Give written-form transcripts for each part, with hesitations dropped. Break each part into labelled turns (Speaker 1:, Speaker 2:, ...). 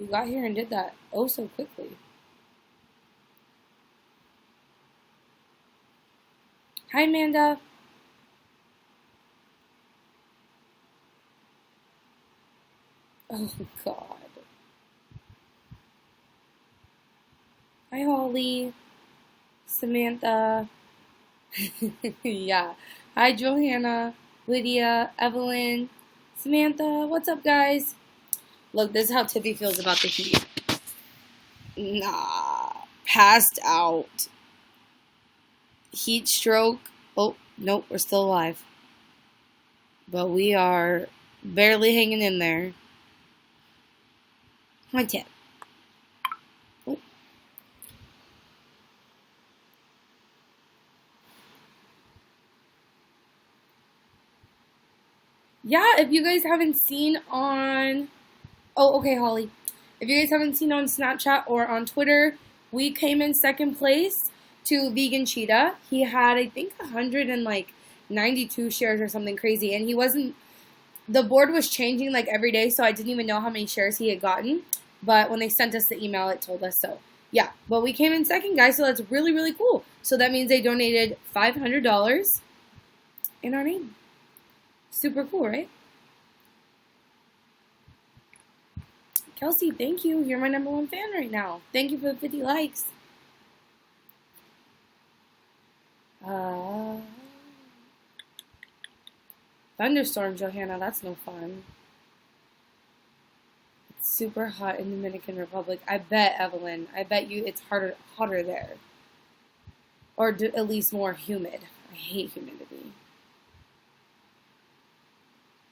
Speaker 1: You got here and did that oh so quickly. Hi, Amanda. Oh, God. Hi, Holly. Samantha. Yeah. Hi, Johanna. Lydia. Evelyn. Samantha. What's up, guys? Look, this is how Tiffy feels about the heat. Nah. Passed out. Heat stroke. Oh, nope, we're still alive. But we are barely hanging in there. My tip. Oh. Yeah, if you guys haven't seen on... Oh, okay, Holly. If you guys haven't seen on Snapchat or on Twitter, we came in second place to Vegan Cheetah. He had, I think, 192 shares or something crazy. And he wasn't... The board was changing like every day, so I didn't even know how many shares he had gotten. But when they sent us the email, it told us so. Yeah, but we came in second, guys, so that's really, really cool. So that means they donated $500 in our name. Super cool, right? Kelsey, thank you. You're my #1 fan right now. Thank you for the 50 likes. Thunderstorm, Johanna. That's no fun. It's super hot in Dominican Republic. I bet, Evelyn. I bet you it's hotter there. Or at least more humid. I hate humidity.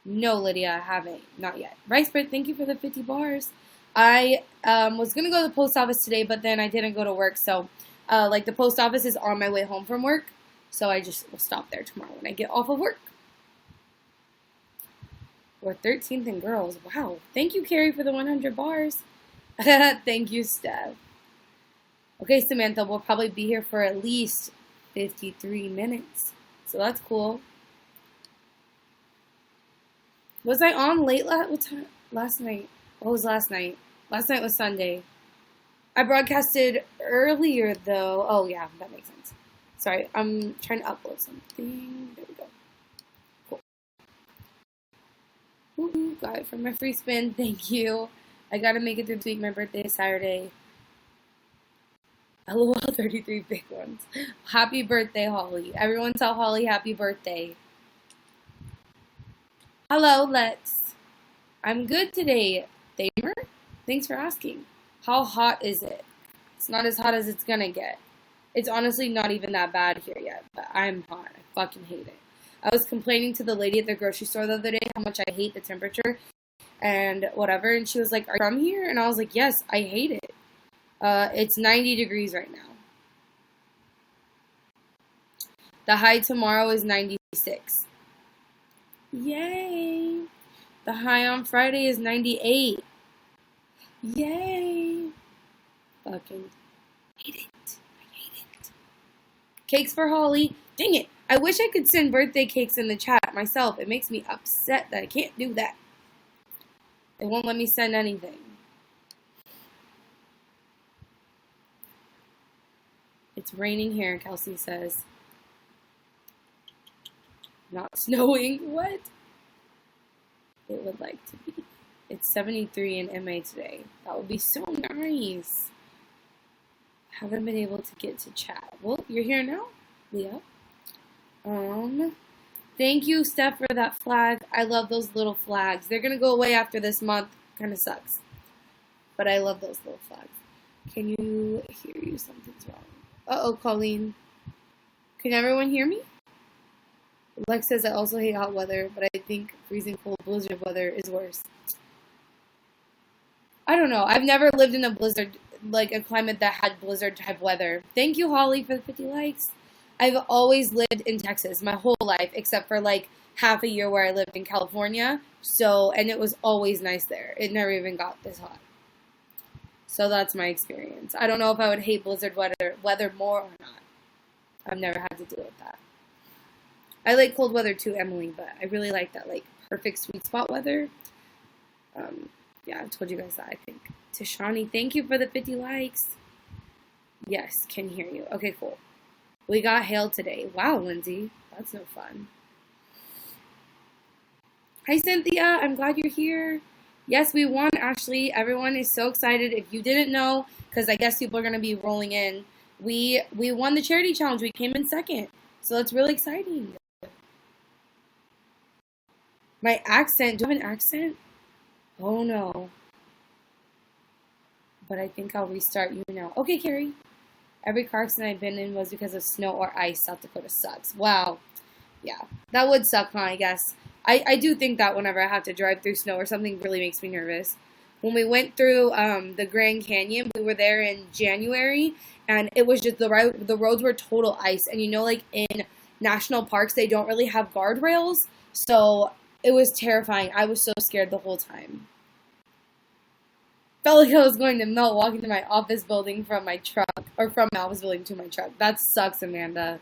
Speaker 1: No, Lydia, I haven't. Not yet. Rice Bread, thank you for the 50 bars. I was going to go to the post office today, but then I didn't go to work. So, the post office is on my way home from work. So I just will stop there tomorrow when I get off of work. We're 13th in girls. Wow. Thank you, Carrie, for the 100 bars. Thank you, Steph. Okay, Samantha, we'll probably be here for at least 53 minutes. So that's cool. Was I on late last night? What was last night? Last night was Sunday. I broadcasted earlier, though. Oh, yeah, that makes sense. Sorry, I'm trying to upload something. There we go. Cool. Woo-hoo, got it from my free spin. Thank you. I gotta make it through the week. My birthday is Saturday. LOL 33 big ones. Happy birthday, Holly. Everyone tell Holly happy birthday. Hello, Lex. I'm good today, Thamer. Thanks for asking. How hot is it? It's not as hot as it's gonna get. It's honestly not even that bad here yet, but I'm hot. I fucking hate it. I was complaining to the lady at the grocery store the other day how much I hate the temperature and whatever, and she was like, "Are you from here?" And I was like, "Yes, I hate it." It's 90 degrees right now. The high tomorrow is 96. Yay! The high on Friday is 98. Yay! Fucking hate it. I hate it. Cakes for Holly. Dang it. I wish I could send birthday cakes in the chat myself. It makes me upset that I can't do that. They won't let me send anything. It's raining here, Kelsey says. Not snowing. What? It would like to be. It's 73 in MA today. That would be so nice. Haven't been able to get to chat. Well, you're here now, Leah. Thank you, Steph, for that flag. I love those little flags. They're gonna go away after this month. Kind of sucks, but I love those little flags. Can you hear you? Something's wrong. Uh-oh, Colleen. Can everyone hear me? Lex says I also hate hot weather, but I think freezing cold blizzard weather is worse. I don't know. I've never lived in a blizzard, like a climate that had blizzard type weather. Thank you, Holly, for the 50 likes. I've always lived in Texas my whole life, except for like half a year where I lived in California. So, and it was always nice there. It never even got this hot. So that's my experience. I don't know if I would hate blizzard weather more or not. I've never had to deal with that. I like cold weather too, Emily, but I really like that like perfect sweet spot weather. Yeah, I told you guys that, I think. Tishani, thank you for the 50 likes. Yes, can hear you. Okay, cool. We got hail today. Wow, Lindsay. That's no fun. Hi, Cynthia. I'm glad you're here. Yes, we won, Ashley. Everyone is so excited. If you didn't know, because I guess people are going to be rolling in, we won the charity challenge. We came in second. So that's really exciting. My accent. Do I have an accent? Oh, no. But I think I'll restart you now. Okay, Carrie. Every car accident I've been in was because of snow or ice. South Dakota sucks. Wow. Yeah, that would suck, huh, I guess. I do think that whenever I have to drive through snow or something really makes me nervous. When we went through the Grand Canyon, we were there in January, and it was just the roads were total ice. And you know, like in national parks, they don't really have guardrails, so it was terrifying. I was so scared the whole time. Felt like I was going to melt walking to my office building from my truck, or from my office building to my truck. That sucks, Amanda.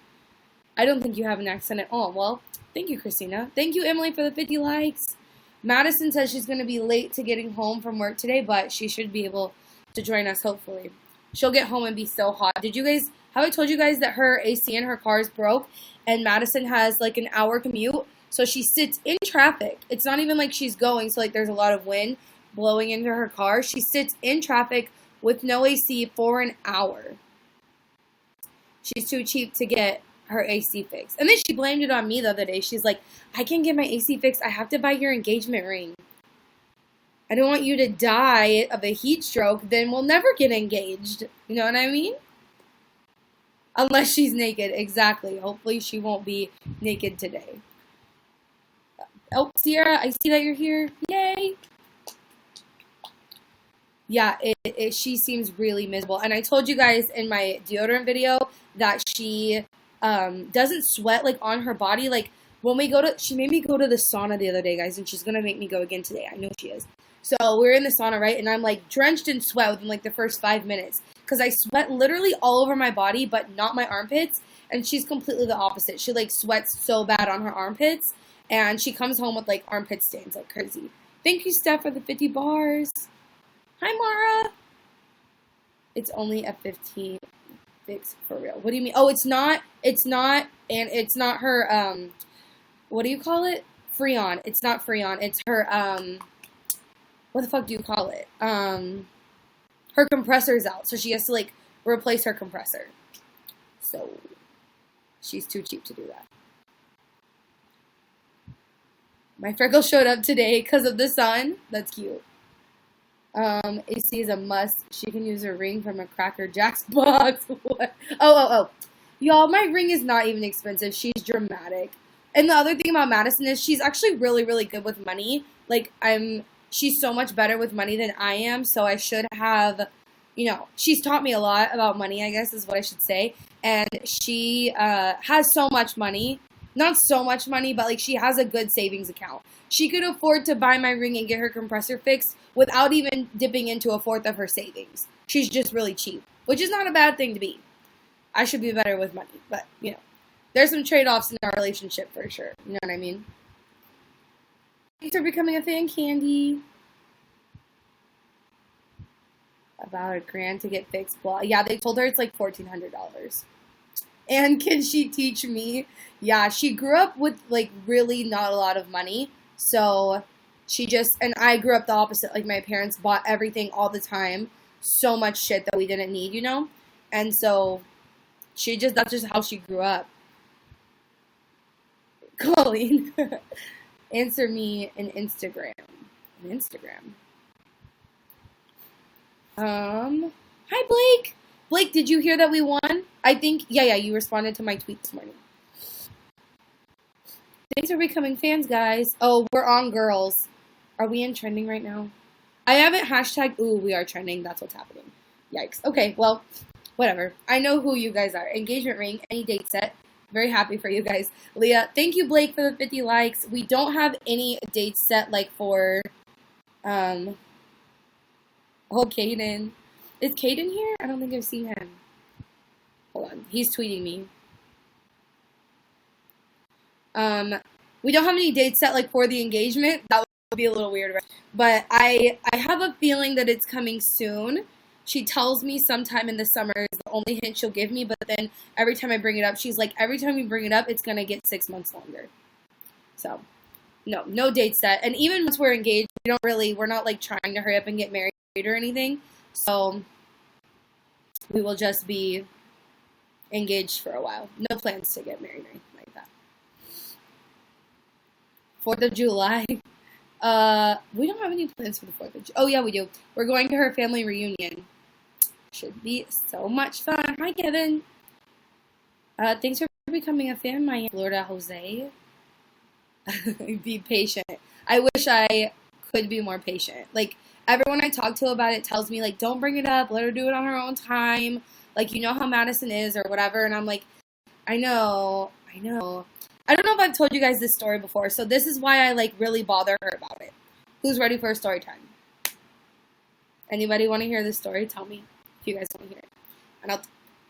Speaker 1: I don't think you have an accent at all. Well, thank you, Christina. Thank you, Emily, for the 50 likes. Madison says she's going to be late to getting home from work today, but she should be able to join us, hopefully. She'll get home and be so hot. Have I told you guys that her AC in her car is broke, and Madison has like an hour commute, so she sits in traffic. It's not even like she's going, so like there's a lot of wind blowing into her car. She sits in traffic with no AC for an hour. She's too cheap to get her AC fixed. And then she blamed it on me the other day. She's like, I can't get my AC fixed. I have to buy your engagement ring. I don't want you to die of a heat stroke. Then we'll never get engaged. You know what I mean? Unless she's naked. Exactly. Hopefully she won't be naked today. Oh, Sierra, I see that you're here. Yay. Yeah, she seems really miserable. And I told you guys in my deodorant video that she doesn't sweat like on her body. Like when she made me go to the sauna the other day, guys, and she's gonna make me go again today. I know she is. So we're in the sauna, right? And I'm like drenched in sweat within like the first 5 minutes because I sweat literally all over my body, but not my armpits. And she's completely the opposite. She like sweats so bad on her armpits, and she comes home with like armpit stains like crazy. Thank you, Steph, for the 50 bars. Hi, Mara. It's only a 15 fix for real. What do you mean? Oh, it's not, and it's not her, what do you call it? Freon. It's not Freon. It's her, what the fuck do you call it? Her compressor's out, so she has to, like, replace her compressor. So, she's too cheap to do that. My freckle showed up today because of the sun. That's cute. AC is a must. She can use her ring from a Cracker Jack's box. What? Oh. Y'all, my ring is not even expensive. She's dramatic. And the other thing about Madison is she's actually really, really good with money. Like, she's so much better with money than I am, so I should have, she's taught me a lot about money, I guess is what I should say. And she has so much money. Not so much money, but, like, she has a good savings account. She could afford to buy my ring and get her compressor fixed without even dipping into a fourth of her savings. She's just really cheap, which is not a bad thing to be. I should be better with money, but, there's some trade-offs in our relationship for sure. You know what I mean? Thanks for becoming a fan, Candy. About $1,000 to get fixed. Blah. Yeah, they told her it's like $1,400. And can she teach me? Yeah, she grew up with, like, really not a lot of money. So and I grew up the opposite. Like, my parents bought everything all the time. So much shit that we didn't need, And so that's just how she grew up. Colleen, answer me in Instagram. Hi, Blake. Blake, did you hear that we won? I think, yeah, you responded to my tweet this morning. Thanks for becoming fans, guys. Oh, we're on girls. Are we in trending right now? I haven't hashtag, ooh, we are trending. That's what's happening. Yikes. Okay, well, whatever. I know who you guys are. Engagement ring, any date set. Very happy for you guys. Leah, thank you, Blake, for the 50 likes. We don't have any dates set, like, for, Caden. Is Caden here? I don't think I've seen him. Hold on. He's tweeting me. We don't have any dates set, like, for the engagement. That be a little weird, right? But I have a feeling that it's coming soon. She tells me sometime in the summer is the only hint she'll give me, but then every time I bring it up, she's like, every time you bring it up, it's going to get 6 months longer. So, no date set. And even once we're engaged, we're not like trying to hurry up and get married or anything. So, we will just be engaged for a while. No plans to get married or anything like that. 4th of July. We don't have any plans for the 4th of July. Oh, yeah, we do. We're going to her family reunion. Should be so much fun. Hi, Kevin. Thanks for becoming a fan, my Florida Jose. Be patient. I wish I could be more patient. Like, everyone I talk to about it tells me, like, don't bring it up. Let her do it on her own time. Like, you know how Madison is or whatever. And I'm like, I know. I don't know if I've told you guys this story before. So this is why I, like, really bother her about it. Who's ready for a story time? Anybody want to hear this story? Tell me if you guys want to hear it. And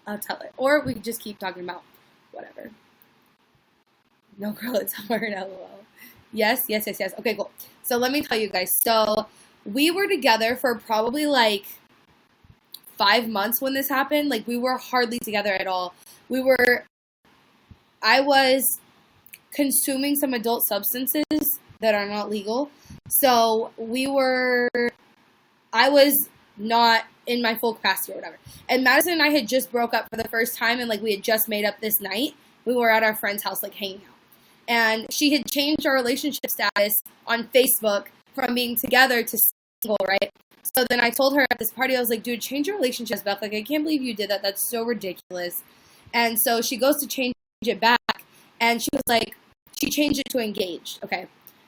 Speaker 1: I'll tell it. Or we can just keep talking about whatever. No, girl, it's hard. LOL. Yes. Okay, cool. So let me tell you guys. So we were together for probably like 5 months when this happened. Like, we were hardly together at all. I was consuming some adult substances that are not legal. So I was not in my full capacity or whatever. And Madison and I had just broke up for the first time, and like we had just made up this night. We were at our friend's house, like hanging out. And she had changed our relationship status on Facebook from being together to single, right? So then I told her at this party, I was like, dude, change your relationship, Beth. Like, I can't believe you did that. That's so ridiculous. And so she goes to change it back, and she was like, she changed it to engaged, okay?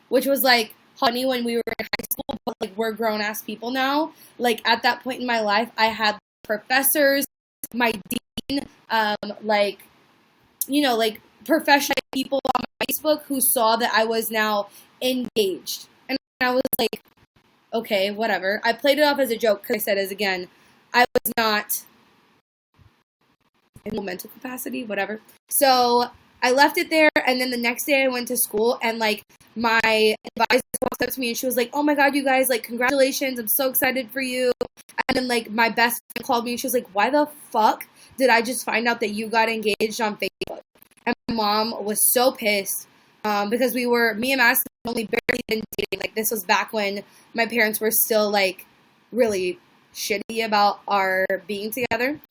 Speaker 1: Which was like, honey, when we were in high school, but like we're grown-ass people now. Like, at that point in my life, I had professors, my dean, like, you know, like professional people on Facebook who saw that I was now engaged. And I was like, okay, whatever. I played it off as a joke because I said, I was not in mental capacity, whatever. So I left it there, and then the next day I went to school, and like my advisor walked up to me and she was like, oh my god, you guys, like, congratulations, I'm so excited for you. And then like my best friend called me and she was like, why the fuck did I just find out that you got engaged on Facebook? And my mom was so pissed because me and Madison only barely been dating. Like, this was back when my parents were still like really shitty about our being together.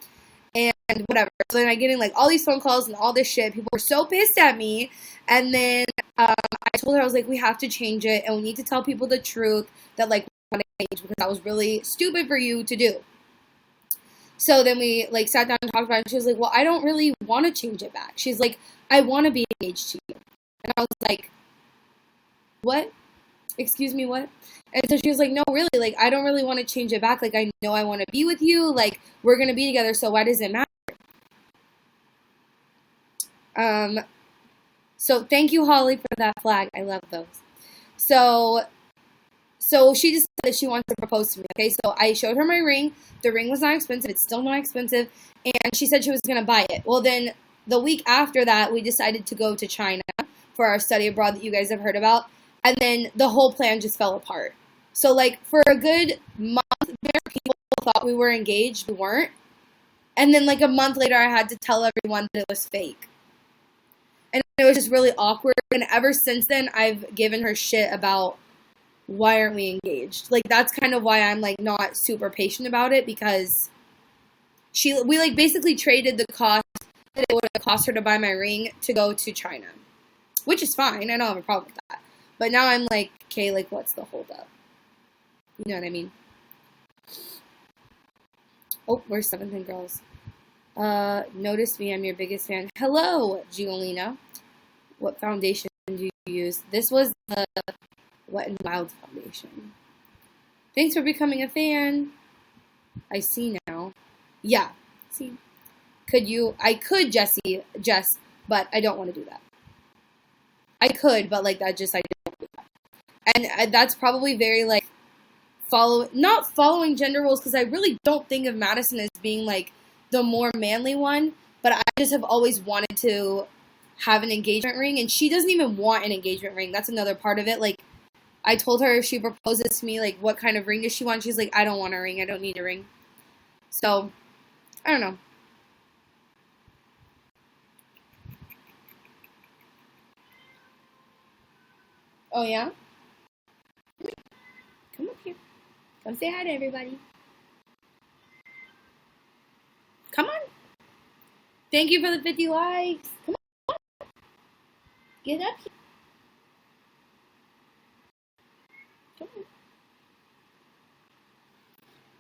Speaker 1: And whatever. So then I getting like all these phone calls and all this shit. People were so pissed at me. And then I told her, I was like, we have to change it, and we need to tell people the truth that like we want to change, because that was really stupid for you to do. So then we like sat down and talked about it. And she was like, well, I don't really want to change it back. She's like, I want to be engaged to you. And I was like, what? Excuse me, what? And so she was like, no, really, like, I don't really want to change it back. Like, I know I want to be with you. Like, we're going to be together, so why does it matter? So thank you, Holly, for that flag. I love those. So she just said that she wants to propose to me. Okay, so I showed her my ring. The ring was not expensive. It's still not expensive. And she said she was going to buy it. Well, then the week after that, we decided to go to China for our study abroad that you guys have heard about. And then the whole plan just fell apart. So, like, for a good month there, people thought we were engaged. We weren't. And then, like, a month later, I had to tell everyone that it was fake. And it was just really awkward. And ever since then, I've given her shit about, why aren't we engaged? Like, that's kind of why I'm, like, not super patient about it, because we like, basically traded the cost that it would have cost her to buy my ring to go to China. Which is fine. I don't have a problem with that. But now I'm like, okay, like, what's the holdup? You know what I mean? Oh, we're 7th and girls. Notice me, I'm your biggest fan. Hello, Giolina. What foundation do you use? This was the Wet n Wild foundation. Thanks for becoming a fan. I see now. Yeah. See? I could, Jess, but I don't want to do that. I could, but like, I don't do that. And that's probably very like, not following gender roles, because I really don't think of Madison as being like the more manly one, but I just have always wanted to have an engagement ring, and she doesn't even want an engagement ring. That's another part of it. Like, I told her if she proposes to me, like, what kind of ring does she want? She's like, I don't want a ring. I don't need a ring. So, I don't know. Oh, yeah? Come up here. Come say hi to everybody. Come on. Thank you for the 50 likes. Come on. Get up here. Come on.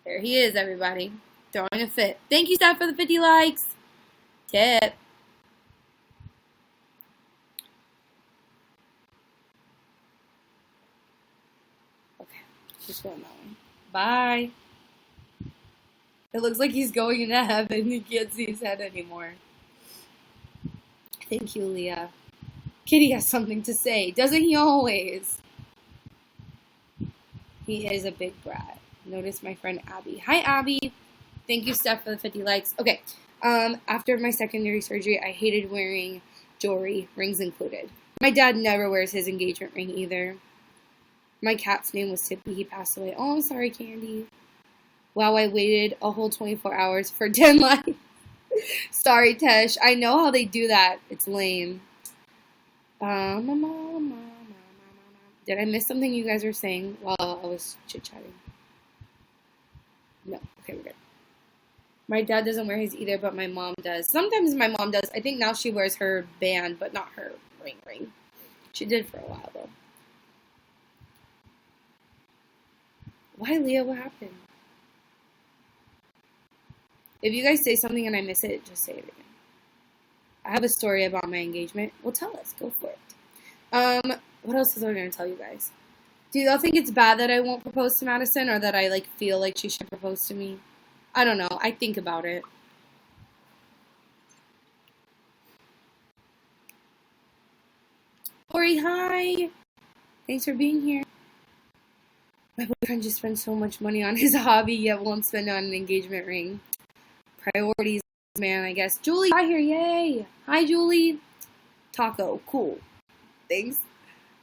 Speaker 1: There he is, everybody. Throwing a fit. Thank you, Steph, for the 50 likes. Tip. Okay. She's going that way. Bye. It looks like he's going into heaven. He can't see his head anymore. Thank you, Leah. Kitty has something to say. Doesn't he always? He is a big brat. Notice my friend Abby. Hi, Abby. Thank you, Steph, for the 50 likes. Okay. After my secondary surgery, I hated wearing jewelry, rings included. My dad never wears his engagement ring either. My cat's name was Tippy. He passed away. Oh, I'm sorry, Candy. Wow, I waited a whole 24 hours for 10 likes. Sorry, Tesh. I know how they do that. It's lame. Did I miss something you guys were saying while I was chit-chatting? No. Okay, we're good. My dad doesn't wear his either, but my mom does. Sometimes my mom does. I think now she wears her band, but not her ring. She did for a while, though. Why, Leah? What happened? If you guys say something and I miss it, just say it again. I have a story about my engagement. Well, tell us. Go for it. What else was I going to tell you guys? Do y'all think it's bad that I won't propose to Madison, or that I, like, feel like she should propose to me? I don't know. I think about it. Ori, hi! Thanks for being here. My boyfriend just spends so much money on his hobby, yet won't spend on an engagement ring. Priorities, man, I guess. Julie, hi here, yay! Hi, Julie. Taco, cool. Thanks.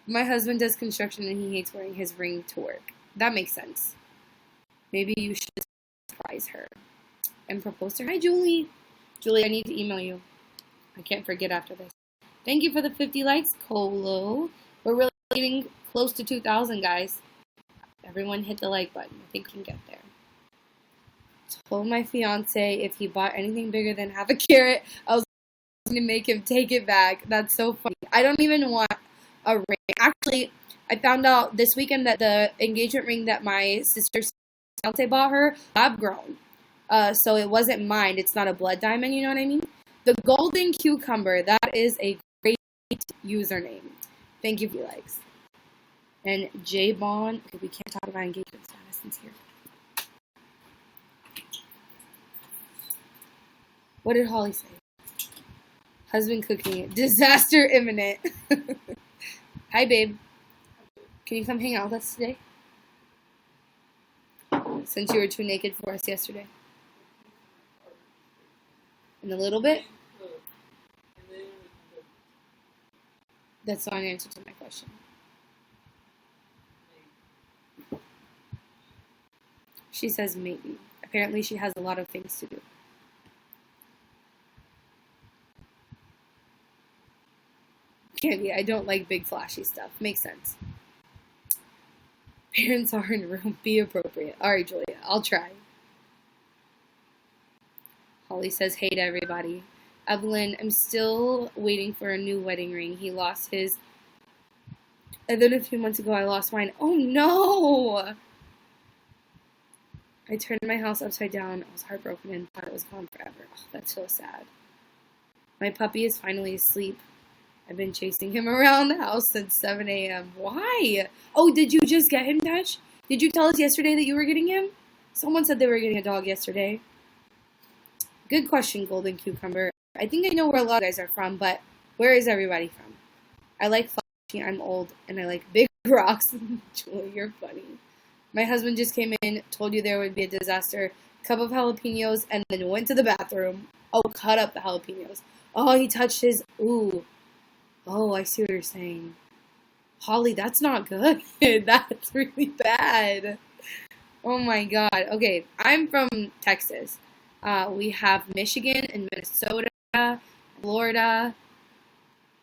Speaker 1: My husband does construction and he hates wearing his ring to work. That makes sense. Maybe you should surprise her and propose to her. Hi, Julie. Julie, I need to email you. I can't forget after this. Thank you for the 50 likes, Colo. We're really getting close to 2,000, guys. Everyone hit the like button. I think we can get there. Told my fiance if he bought anything bigger than half a carrot, I was going to make him take it back. That's so funny. I don't even want a ring. Actually, I found out this weekend that the engagement ring that my sister's fiance bought her, lab grown. So it wasn't mine. It's not a blood diamond, you know what I mean? The golden cucumber, that is a great username. Thank you, Felix. And J Bond. Okay, we can't talk about engagement status since here. What did Holly say? Husband cooking. Disaster imminent. Hi, babe. Can you come hang out with us today? Since you were too naked for us yesterday. In a little bit? That's not an answer to my question. She says maybe. Apparently she has a lot of things to do. Candy, I don't like big flashy stuff. Makes sense. Parents are in the room. Be appropriate. Alright, Julia. I'll try. Holly says hey to everybody. Evelyn, I'm still waiting for a new wedding ring. He lost his. And then a few months ago, I lost mine. Oh, no! I turned my house upside down. I was heartbroken and thought it was gone forever. Oh, that's so sad. My puppy is finally asleep. I've been chasing him around the house since 7 a.m. Why? Oh, did you just get him, Dash? Did you tell us yesterday that you were getting him? Someone said they were getting a dog yesterday. Good question, Golden Cucumber. I think I know where a lot of you guys are from, but where is everybody from? I like flashy, I'm old, and I like big rocks. Julie, you're funny. My husband just came in, told you there would be a disaster, cup of jalapenos, and then went to the bathroom. Oh, cut up the jalapenos. Oh, he touched his, ooh. Oh, I see what you're saying. Holly, that's not good. That's really bad. Oh my God. Okay, I'm from Texas. We have Michigan and Minnesota, Florida.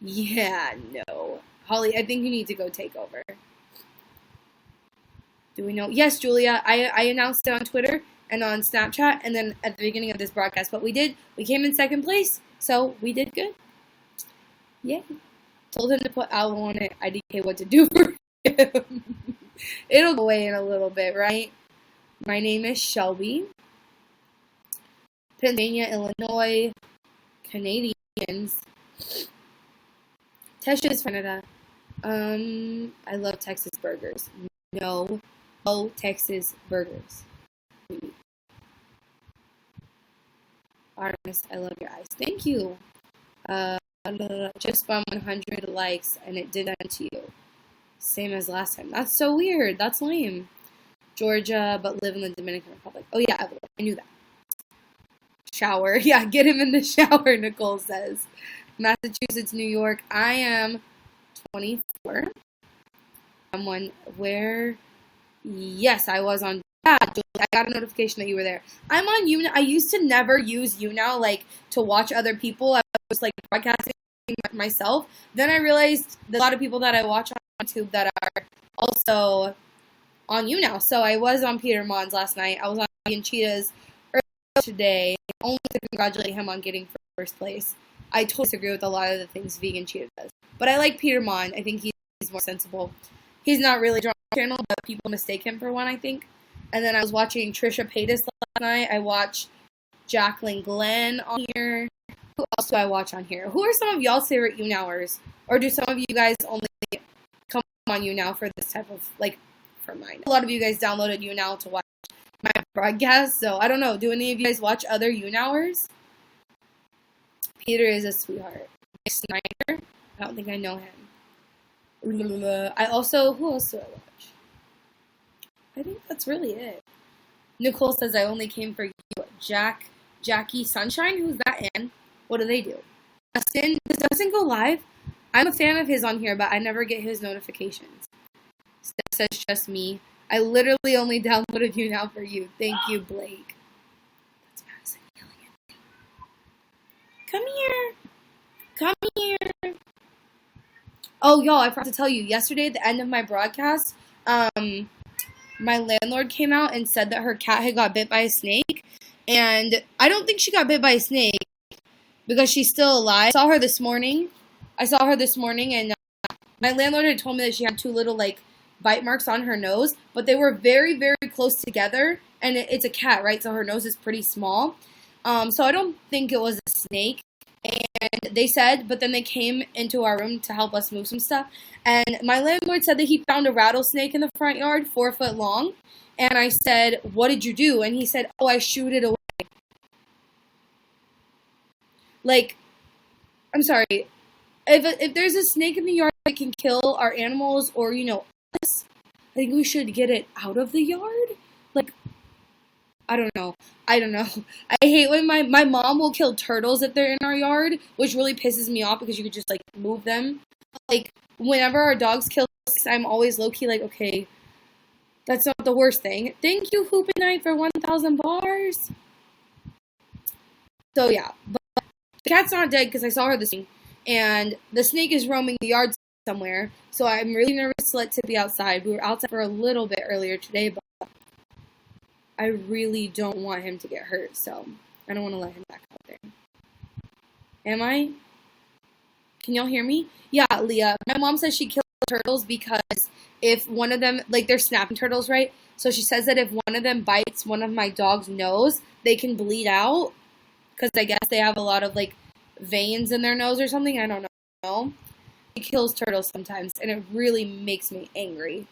Speaker 1: Yeah, no. Holly, I think you need to go take over. Do we know? Yes, Julia. I announced it on Twitter and on Snapchat and then at the beginning of this broadcast. But we did. We came in second place, so we did good. Yay. Told him to put Owl on it. IDK what to do for him. It'll go away in a little bit, right? My name is Shelby. Pennsylvania, Illinois, Canadians. Tesha's Canada. I love Texas burgers. No Texas burgers. Artemis, I love your eyes. Thank you. Just spun 100 likes and it did that to you. Same as last time. That's so weird. That's lame. Georgia, but live in the Dominican Republic. Oh yeah, I knew that. Shower. Yeah, get him in the shower, Nicole says. Massachusetts, New York. I am 24. Someone where? Yes, I was on. Yeah, I got a notification that you were there. I'm on YouNow. I used to never use YouNow like to watch other people. I was like broadcasting myself. Then I realized a lot of people that I watch on YouTube that are also on YouNow. So I was on Peter Mon's last night. I was on Vegan Cheetah's earlier today, only to congratulate him on getting first place. I totally disagree with a lot of the things Vegan Cheetah does. But I like Peter Mon. I think he's more sensible. He's not really drawn on the channel, but people mistake him for one, I think. And then I was watching Trisha Paytas last night. I watched Jacqueline Glenn on here. Who else do I watch on here? Who are some of y'all's favorite YouNowers? Or do some of you guys only come on YouNow for this type of, like, for mine? A lot of you guys downloaded YouNow to watch my broadcast, so I don't know. Do any of you guys watch other YouNowers? Peter is a sweetheart. Snyder? I don't think I know him. I also, who else do I watch? I think that's really it. Nicole says I only came for you. Jackie Sunshine? Who's that in? What do they do? Dustin? Does Dustin go live? I'm a fan of his on here, but I never get his notifications. Steph says just me. I literally only downloaded you now for you. Thank you, Blake. That's Madison yelling at me. Come here. Come here. Oh, y'all, I forgot to tell you. Yesterday at the end of my broadcast, my landlord came out and said that her cat had got bit by a snake. And I don't think she got bit by a snake because she's still alive. I saw her this morning, and my landlord had told me that she had 2 little, like, bite marks on her nose. But they were very, very close together. And it's a cat, right? So her nose is pretty small. So I don't think it was a snake. And they said, but then they came into our room to help us move some stuff. And my landlord said that he found a rattlesnake in the front yard, 4 foot long. And I said, what did you do? And he said, oh, I shooed it away. Like, I'm sorry. If there's a snake in the yard that can kill our animals or, us, I think we should get it out of the yard. Like, I don't know. I hate when my mom will kill turtles if they're in our yard, which really pisses me off because you could just, like, move them. Like, whenever our dogs kill us, I'm always low-key like, okay, that's not the worst thing. Thank you, Hoop and Night, for 1,000 bars. So, yeah. But the cat's not dead because I saw her this morning. And the snake is roaming the yard somewhere. So I'm really nervous to let Tippy outside. We were outside for a little bit earlier today, but I really don't want him to get hurt, so I don't want to let him back out there. Am I? Can y'all hear me? Yeah, Leah. My mom says she kills turtles because if one of them, like, they're snapping turtles, right? So she says that if one of them bites one of my dog's nose, they can bleed out because I guess they have a lot of, like, veins in their nose or something. I don't know. She kills turtles sometimes, and it really makes me angry.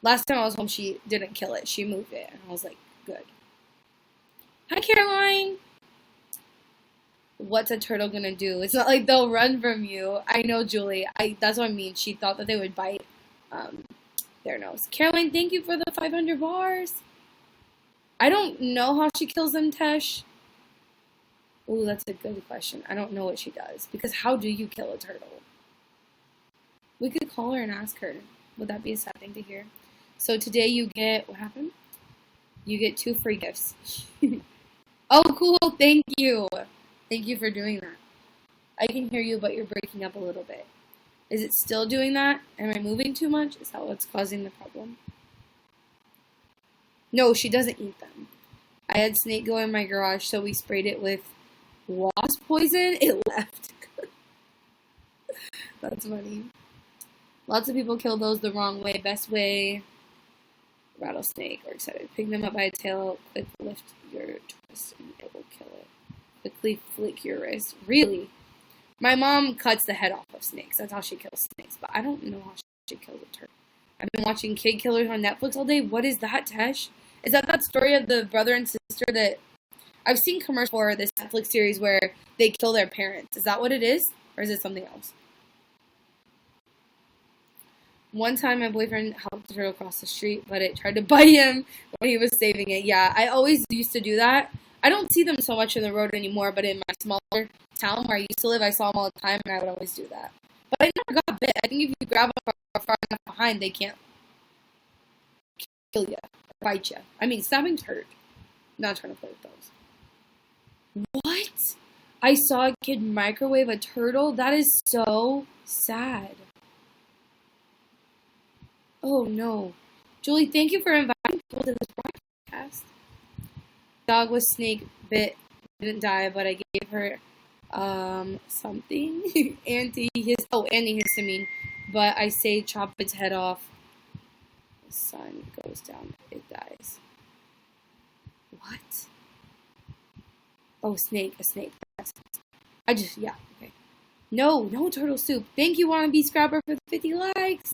Speaker 1: Last time I was home, she didn't kill it. She moved it, and I was like, good. Hi, Caroline. What's a turtle gonna do? It's not like they'll run from you. I know, Julie. That's what I mean. She thought that they would bite their nose. Caroline, thank you for the 500 bars. I don't know how she kills them, Tesh. Ooh, that's a good question. I don't know what she does. Because how do you kill a turtle? We could call her and ask her. Would that be a sad thing to hear? So today you get, what happened? You get 2 free gifts. Oh, cool. Thank you. Thank you for doing that. I can hear you, but you're breaking up a little bit. Is it still doing that? Am I moving too much? Is that what's causing the problem? No, she doesn't eat them. I had snake go in my garage, so we sprayed it with wasp poison. It left. That's funny. Lots of people kill those the wrong way. Best way, rattlesnake. Or excited. Pick them up by a tail. Quick lift your twist and it will kill it. Quickly flick your wrist. Really? My mom cuts the head off of snakes. That's how she kills snakes. But I don't know how she kills a turtle. I've been watching Kid Killers on Netflix all day. What is that, Tesh? Is that story of the brother and sister that... I've seen commercials for this Netflix series where they kill their parents. Is that what it is? Or is it something else? One time my boyfriend helped the turtle cross the street, but it tried to bite him when he was saving it. Yeah, I always used to do that. I don't see them so much in the road anymore, but in my smaller town where I used to live, I saw them all the time, and I would always do that. But I never got bit. I think if you grab them far enough behind, they can't kill you or bite you. I mean, stabbing's hurt. I'm not trying to play with those. What? I saw a kid microwave a turtle? That is so sad. Oh, no. Julie, thank you for inviting people to this broadcast. Dog was snake bit, didn't die, but I gave her something. Antihistamine. But I say chop its head off. The sun goes down, it dies. What? Oh, a snake. Okay. No turtle soup. Thank you, Wannabe Scrapper, for the 50 likes.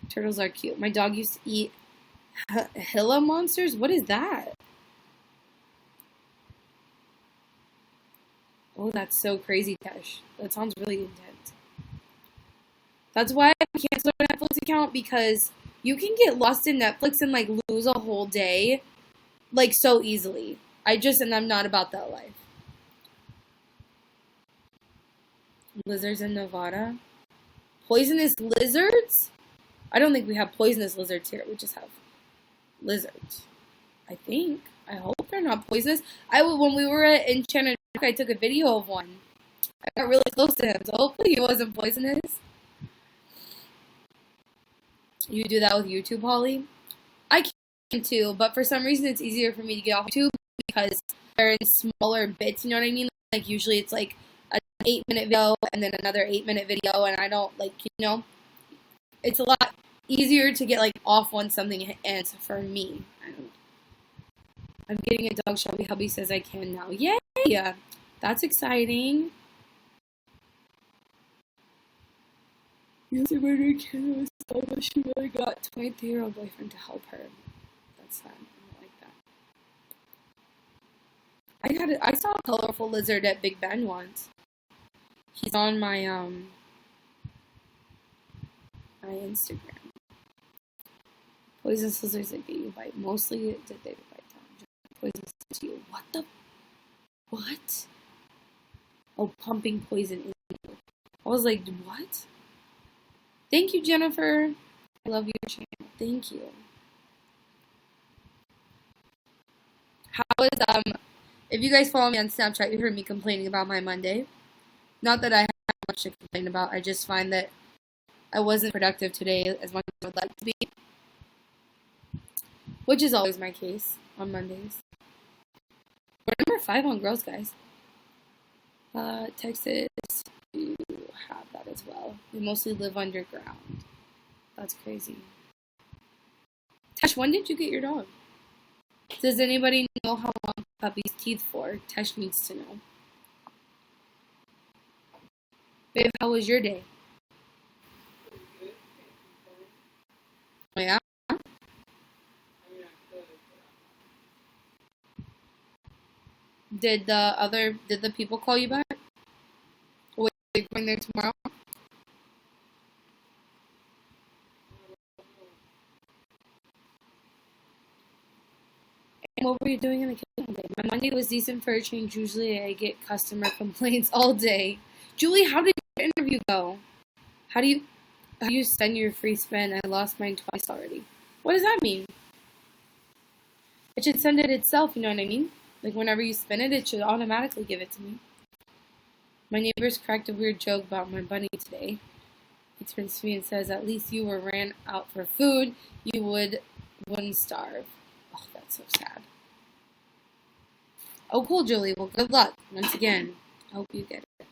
Speaker 1: Turtles are cute. My dog used to eat Gila monsters. What is that? Oh, that's so crazy, Tesh. That sounds really intense. That's why I canceled my Netflix account, because you can get lost in Netflix and, like, lose a whole day, like, so easily. I'm not about that life. Lizards in Nevada? Poisonous lizards? I don't think we have poisonous lizards here. We just have lizards. I think. I hope they're not poisonous. When we were at Enchanted, I took a video of one. I got really close to him, so hopefully he wasn't poisonous. You do that with YouTube, Holly? I can too, but for some reason it's easier for me to get off YouTube because they're in smaller bits, you know what I mean? Like, usually it's like an 8-minute video and then another 8-minute video, and I don't, like, you know, it's a lot easier to get, like, off when something ends for me. I'm getting a dog. Shelby hubby says I can now. Yay! That's exciting. Yes, I murdered kid. She really got 23-year-old boyfriend to help her. That's sad. I don't like that. I saw a colorful lizard at Big Ben once. He's on my my Instagram. Poisonous lizards that get you bite. Mostly did they bite down. Poisonous to you. What? Oh, pumping poison in you. I was like, what? Thank you, Jennifer. I love your channel. Thank you. How is if you guys follow me on Snapchat, you heard me complaining about my Monday. Not that I have much to complain about. I just find that I wasn't productive today as much as I would like to be. Which is always my case on Mondays. We're number 5 on Girls, guys. Texas, you have that as well. They mostly live underground. That's crazy. Tesh, when did you get your dog? Does anybody know how long puppy's teeth for? Tesh needs to know. Babe, how was your day? Oh, yeah? Did the people call you back? Or are you going there tomorrow? And what were you doing in the kitchen today? My Monday was decent for a change. Usually I get customer complaints all day. Julie, how did your interview go? How do you send your free spin? I lost mine twice already. What does that mean? It should send it itself, you know what I mean? Like whenever you spin it, it should automatically give it to me. My neighbors cracked a weird joke about my bunny today. He turns to me and says, "At least you were ran out for food. You wouldn't starve." Oh, that's so sad. Oh, cool, Julie. Well, good luck once again. I hope you get it.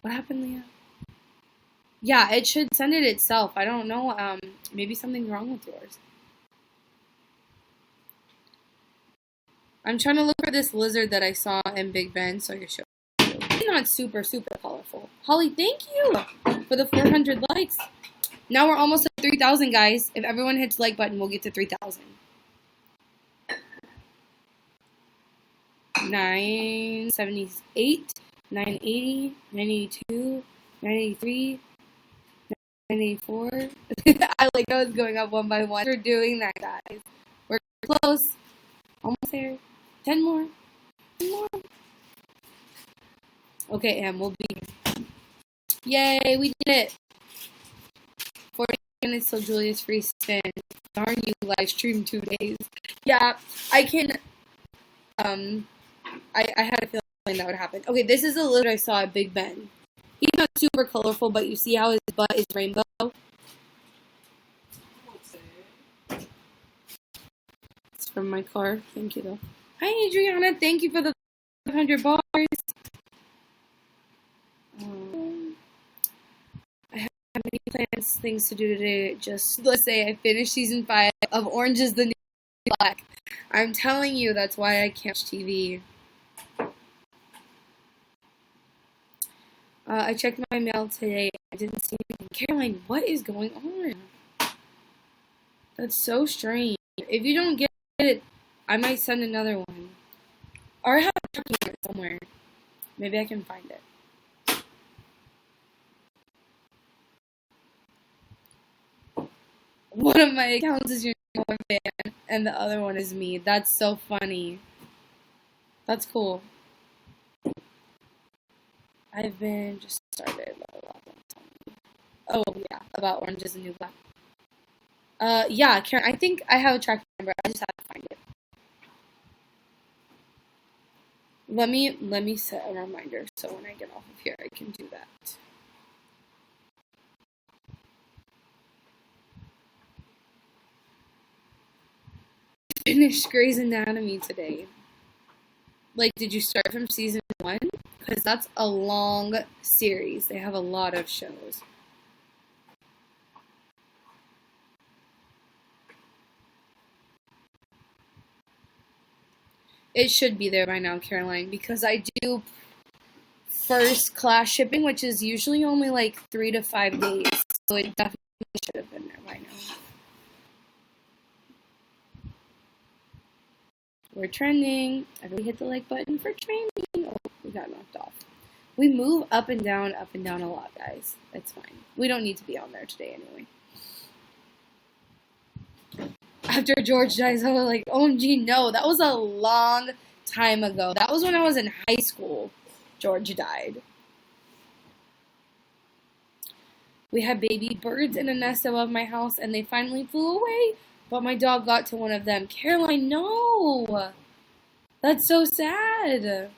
Speaker 1: What happened, Leah? Yeah, it should send it itself. I don't know. Maybe something's wrong with yours. I'm trying to look for this lizard that I saw in Big Ben, so I can show you. It's not super, super colorful. Holly, thank you for the 400 likes. Now we're almost at 3,000, guys. If everyone hits the like button, we'll get to 3,000. 978, 980, 982, 983, 984. I like how it's going up one by one. We're doing that, guys. We're close. Almost there. 10 more. 10 more. Okay, Em, we'll be here. Yay, we did it. 40 minutes till Julia's free spin. Darn you, live stream 2 days. Yeah, I can, I had a feeling that would happen. Okay, this is a lizard I saw at Big Ben. He's not super colorful, but you see how his butt is rainbow? It's from my car. Thank you, though. Hi, Adriana. Thank you for the 500 bars. I have many plans, things to do today. Just, let's say I finished season 5 of Orange is the New Black. I'm telling you, that's why I can't watch TV. I checked my mail today. I didn't see anything. Caroline, what is going on? That's so strange. If you don't get it, I might send another one. Or I have a tracking number somewhere. Maybe I can find it. One of my accounts is your number one fan, and the other one is me. That's so funny. That's cool. I've been just started. Oh yeah, about Orange is the New Black. Yeah, Karen. I think I have a tracking number. I just have to find it. Let me set a reminder so when I get off of here, I can do that. Finished Grey's Anatomy today. Like, did you start from season 1? Because that's a long series. They have a lot of shows. It should be there by now, Caroline, because I do first class shipping, which is usually only like 3 to 5 days. So it definitely should have been there by now. We're trending. Everybody hit the like button for trending. Oh, we got knocked off. We move up and down a lot, guys. It's fine. We don't need to be on there today anyway. After George dies, I was like, OMG, no. That was a long time ago. That was when I was in high school. George died. We had baby birds in a nest above my house, and they finally flew away. But my dog got to one of them. Caroline, no! That's so sad.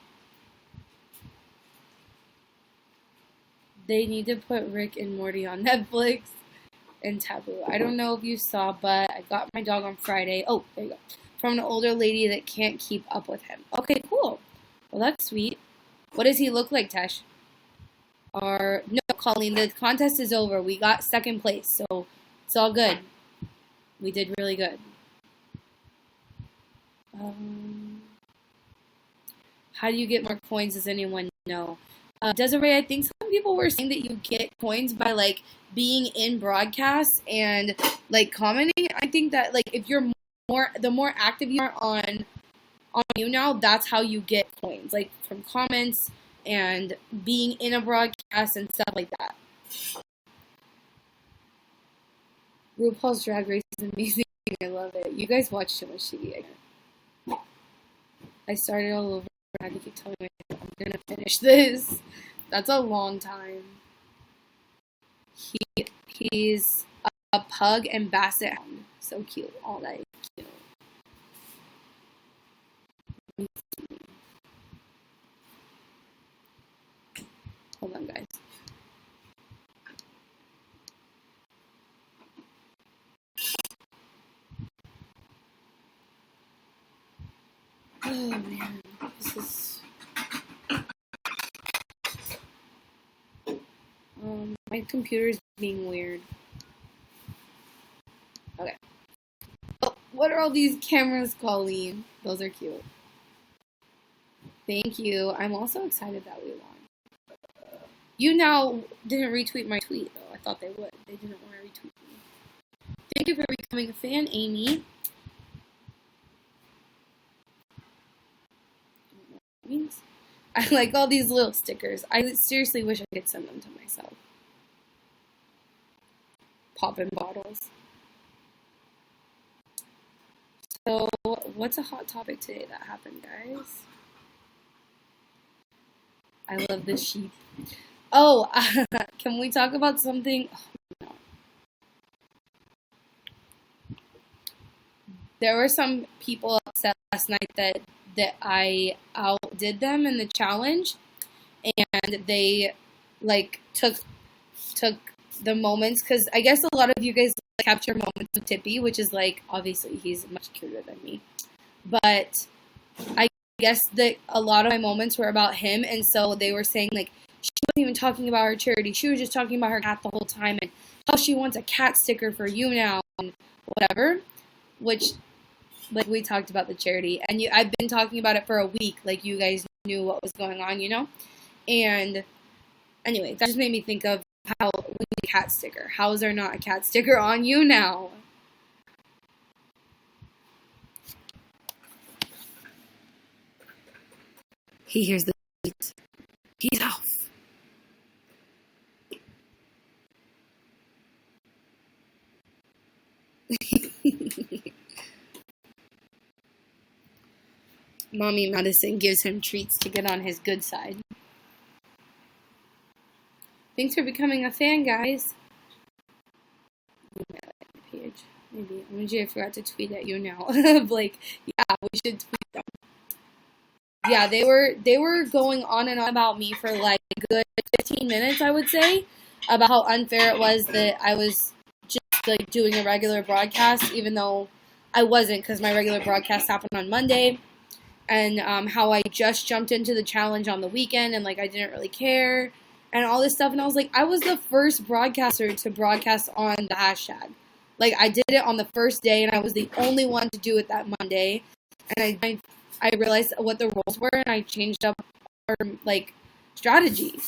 Speaker 1: They need to put Rick and Morty on Netflix and Taboo. I don't know if you saw, but I got my dog on Friday. Oh, there you go. From an older lady that can't keep up with him. Okay, cool. Well, that's sweet. What does he look like, Tesh? No, Colleen, the contest is over. We got second place, so it's all good. We did really good. How do you get more coins? Does anyone know? Desiree, I think some people were saying that you get coins by like being in broadcasts and like commenting. I think that like if you're the more active you are on you now, that's how you get coins, like from comments and being in a broadcast and stuff like that. RuPaul's Drag Race is amazing. I love it. You guys watch too much TV. I started all over. I had to keep telling myself I'm gonna finish this. That's a long time. He's a pug and basset hound. So cute. All that is cute. Hold on, guys. Oh man, this is. My computer's being weird. Okay. Oh, what are all these cameras, Colleen? Those are cute. Thank you. I'm also excited that we won. You now didn't retweet my tweet, though. I thought they would. They didn't want to retweet me. Thank you for becoming a fan, Amy. I don't know what that means. I like all these little stickers. I seriously wish I could send them to myself. Poppin' bottles. So, what's a hot topic today that happened, guys? I love this sheep. Oh, can we talk about something? Oh, no. There were some people upset last night that I outdid them in the challenge, and they like took the moments, because I guess a lot of you guys capture moments of Tippy, which is like, obviously he's much cuter than me, but I guess that a lot of my moments were about him, and so they were saying like she wasn't even talking about her charity, she was just talking about her cat the whole time, and how she wants a cat sticker for you now and whatever, which like we talked about the charity, and I've been talking about it for a week, like you guys knew what was going on, and anyway, that just made me think of how we need a cat sticker. How is there not a cat sticker on you now? He hears the beat. He's off. Mommy Madison gives him treats to get on his good side. Thanks for becoming a fan, guys. Page. Maybe. I forgot to tweet at you now. Like, yeah, we should tweet them. Yeah, they were going on and on about me for like a good 15 minutes, I would say, about how unfair it was that I was just like doing a regular broadcast, even though I wasn't, because my regular broadcast happened on Monday, and how I just jumped into the challenge on the weekend, and like I didn't really care, and all this stuff, and I was like, I was the first broadcaster to broadcast on the hashtag. Like, I did it on the first day, and I was the only one to do it that Monday, and I realized what the rules were, and I changed up our, like, strategy.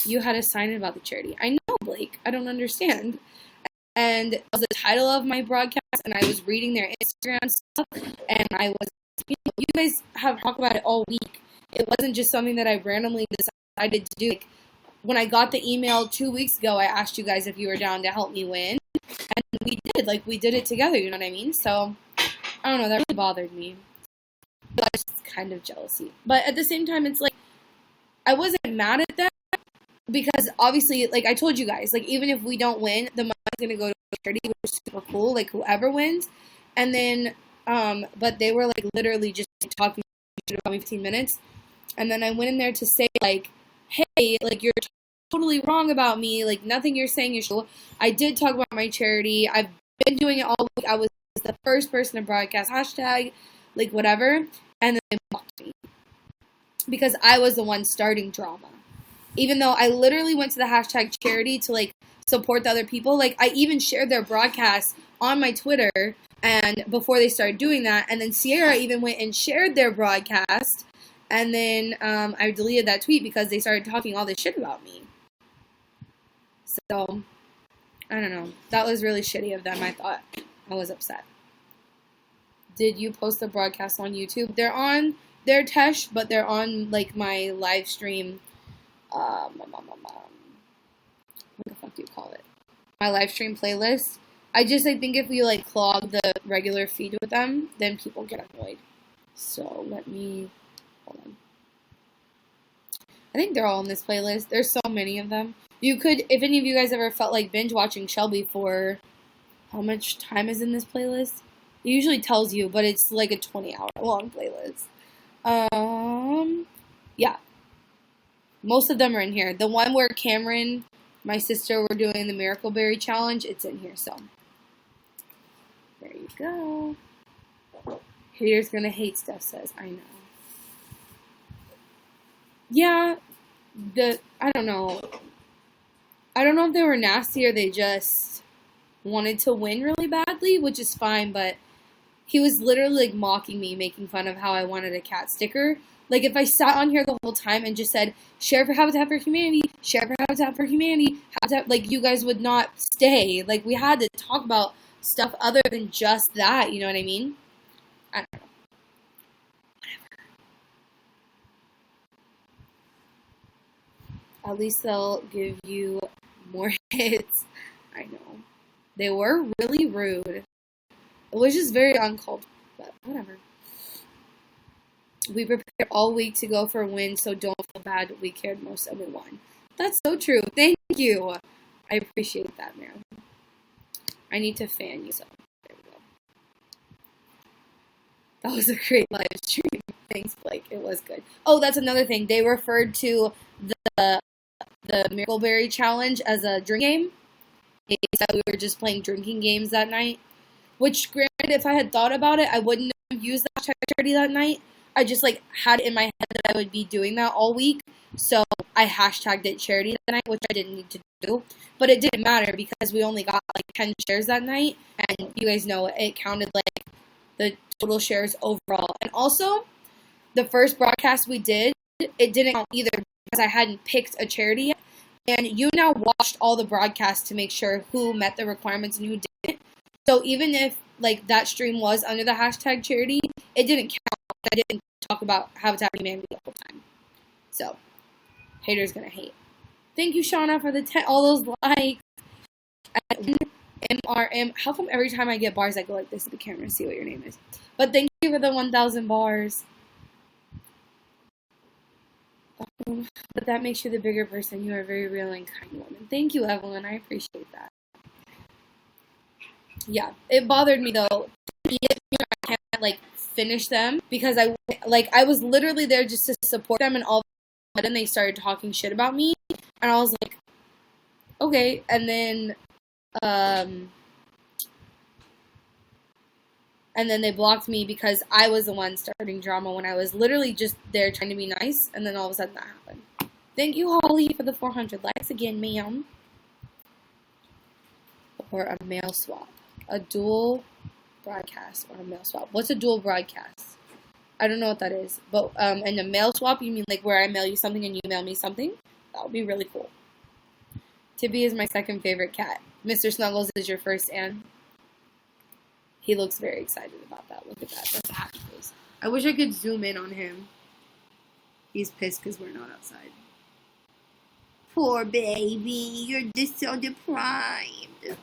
Speaker 1: You had a sign in about the charity. I know, Blake. I don't understand. And it was the title of my broadcast, and I was reading their Instagram stuff, and I was, you guys have talked about it all week. It wasn't just something that I randomly decided to do. Like, when I got the email 2 weeks ago, I asked you guys if you were down to help me win, and we did. Like, we did it together, you know what I mean? So, I don't know, that really bothered me. That's kind of jealousy. But at the same time, it's like, I wasn't mad at them, because obviously, like I told you guys, like, even if we don't win, the money's going to go to charity, which is super cool, like, whoever wins. And then, but they were, like, literally just talking about me 15 minutes. And then I went in there to say, like, hey, like, you're totally wrong about me. Like, nothing you're saying is true. I did talk about my charity. I've been doing it all week. I was the first person to broadcast hashtag, like, whatever. And then they mocked me, because I was the one starting drama. Even though I literally went to the hashtag charity to, like, support the other people. Like, I even shared their broadcast on my Twitter, and before they started doing that, and then Sierra even went and shared their broadcast, and then I deleted that tweet because they started talking all this shit about me. So, I don't know. That was really shitty of them, I thought. I was upset. Did you post the broadcast on YouTube? They're on their Tesh, but they're on, like, my live stream. What the fuck do you call it? My live stream playlist. I think if we, like, clog the regular feed with them, then people get annoyed. So, let me, hold on. I think they're all in this playlist. There's so many of them. You could, if any of you guys ever felt like binge watching Shelby for how much time is in this playlist? It usually tells you, but it's like a 20-hour long playlist. Yeah. Most of them are in here. The one where Cameron, my sister, were doing the Miracle Berry Challenge, it's in here, so. There you go. Haters gonna hate, Steph says. I know. Yeah, I don't know. I don't know if they were nasty or they just wanted to win really badly, which is fine, but he was literally like mocking me, making fun of how I wanted a cat sticker. Like if I sat on here the whole time and just said, share for Habitat for Humanity, share for Habitat for Humanity, Habitat, like you guys would not stay. Like we had to talk about stuff other than just that, you know what I mean? I don't know. Whatever. At least they'll give you more hits. I know. They were really rude. It was just very uncalled for, but whatever. We prepared all week to go for a win, so don't feel bad. We cared most and we won. That's so true. Thank you. I appreciate that, man. I need to fan you, so there we go. That was a great live stream. Thanks, Blake. It was good. Oh, that's another thing. They referred to the Miracle Berry Challenge as a drink game. They said we were just playing drinking games that night. Which, granted, if I had thought about it, I wouldn't have used that charity that night. I just, like, had it in my head that I would be doing that all week. So I hashtagged it charity that night, which I didn't need to do. But it didn't matter because we only got, like, 10 shares that night. And you guys know it counted, like, the total shares overall. And also, the first broadcast we did, it didn't count either because I hadn't picked a charity yet. And you now watched all the broadcasts to make sure who met the requirements and who didn't. So even if, like, that stream was under the hashtag charity, it didn't count. I didn't talk about Habitat for Humanity the whole time. So, haters gonna hate. Thank you, Shauna, for all those likes. MRM. How come every time I get bars, I go like this to the camera and see what your name is? But thank you for the 1,000 bars. But that makes you the bigger person. You are a very real and kind woman. Thank you, Evelyn. I appreciate that. Yeah, it bothered me though. I can't like finish them because I was literally there just to support them, and all of a sudden they started talking shit about me, and I was like, okay, and then they blocked me because I was the one starting drama when I was literally just there trying to be nice, and then all of a sudden that happened. Thank you, Holly, for the 400 likes again, ma'am. Or a mail swap. A dual broadcast or a mail swap. What's a dual broadcast? I don't know what that is. But and a mail swap, you mean like where I mail you something and you mail me something? That would be really cool. Tippy is my second favorite cat. Mr. Snuggles is your first, Anne. He looks very excited about that. Look at that. That's a happy face. I wish I could zoom in on him. He's pissed because we're not outside. Poor baby. You're just so deprived.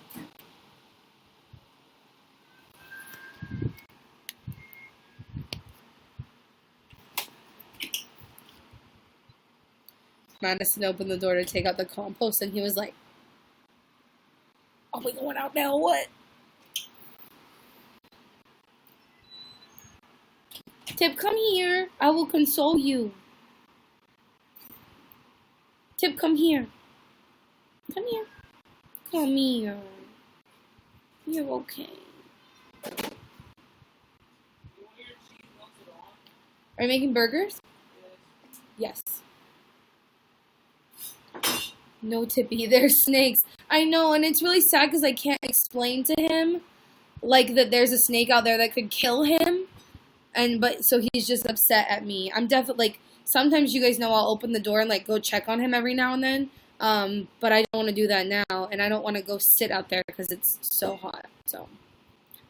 Speaker 1: Madison opened the door to take out the compost, and he was like, "Are we going out now? What?" Tip, come here. I will console you. Tip, come here. Come here. Come here. You're okay. Are you making burgers? Yes. No, Tippy, there's snakes. I know, and it's really sad because I can't explain to him, like, that there's a snake out there that could kill him, but so he's just upset at me. I'm definitely, like, sometimes you guys know I'll open the door and, like, go check on him every now and then, but I don't want to do that now, and I don't want to go sit out there because it's so hot, so.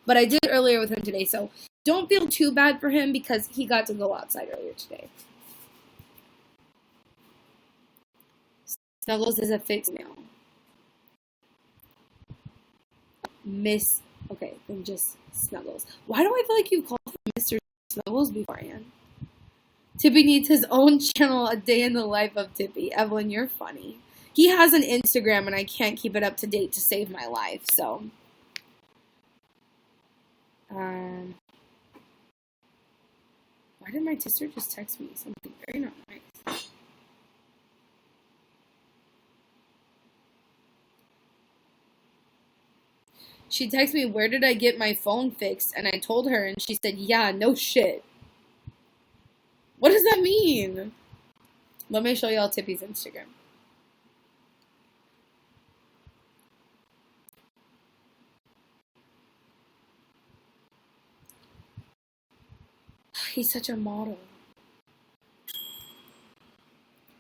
Speaker 1: But I did earlier with him today, so don't feel too bad for him because he got to go outside earlier today. Snuggles is a fixed male. Okay, then just Snuggles. Why do I feel like you called him Mr. Snuggles beforehand? Tippy needs his own channel, A Day in the Life of Tippy. Evelyn, you're funny. He has an Instagram, and I can't keep it up to date to save my life, so. Why did my sister just text me something very not nice? She texted me, where did I get my phone fixed? And I told her, and she said, yeah, no shit. What does that mean? Let me show y'all Tippy's Instagram. He's such a model.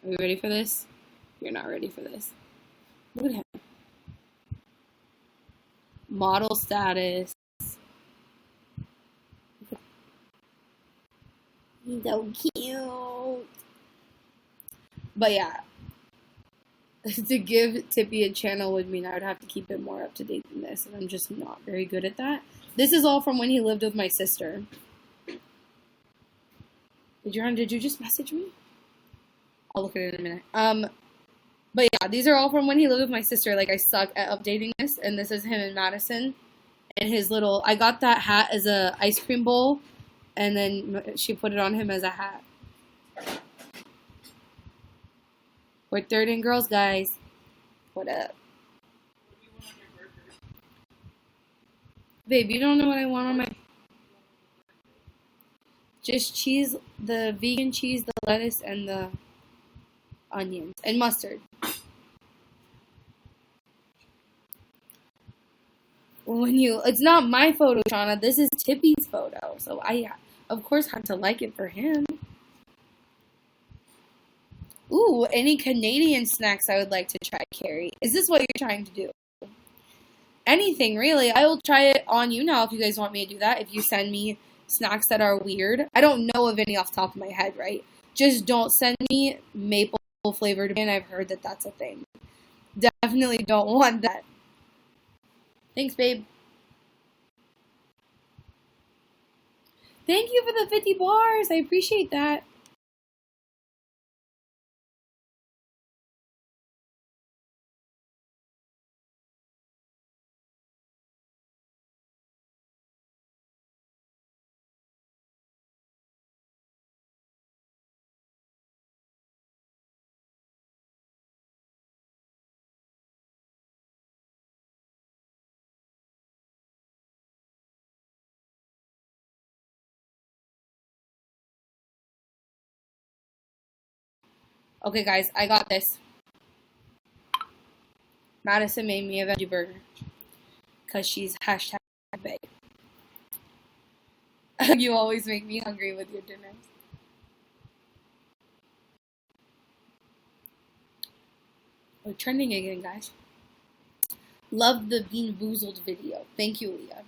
Speaker 1: Are you ready for this? You're not ready for this. Look at him. Model status. He's so cute. But yeah, to give Tippy a channel would mean I would have to keep it more up to date than this, and I'm just not very good at that. This is all from when he lived with my sister. Did you just message me? I'll look at it in a minute. But yeah, these are all from when he lived with my sister. Like, I suck at updating this, and this is him in Madison. And his little, I got that hat as a ice cream bowl, and then she put it on him as a hat. We're third in girls, guys. What up?
Speaker 2: What do you want on your burger?
Speaker 1: Babe, you don't know what I want on my... Just cheese, the vegan cheese, the lettuce, and the onions. And mustard. It's not my photo, Shauna. This is Tippy's photo. So I, of course, had to like it for him. Ooh, any Canadian snacks I would like to try, Carrie? Is this what you're trying to do? Anything, really. I will try it on you now if you guys want me to do that. If you send me snacks that are weird. I don't know of any off the top of my head, right? Just don't send me maple flavored, and I've heard that that's a thing. Definitely don't want that. Thanks, babe. Thank you for the 50 bars. I appreciate that. Okay, guys, I got this. Madison made me a veggie burger. Because she's hashtag babe. You always make me hungry with your dinners. We're trending again, guys. Love the Bean Boozled video. Thank you, Leah.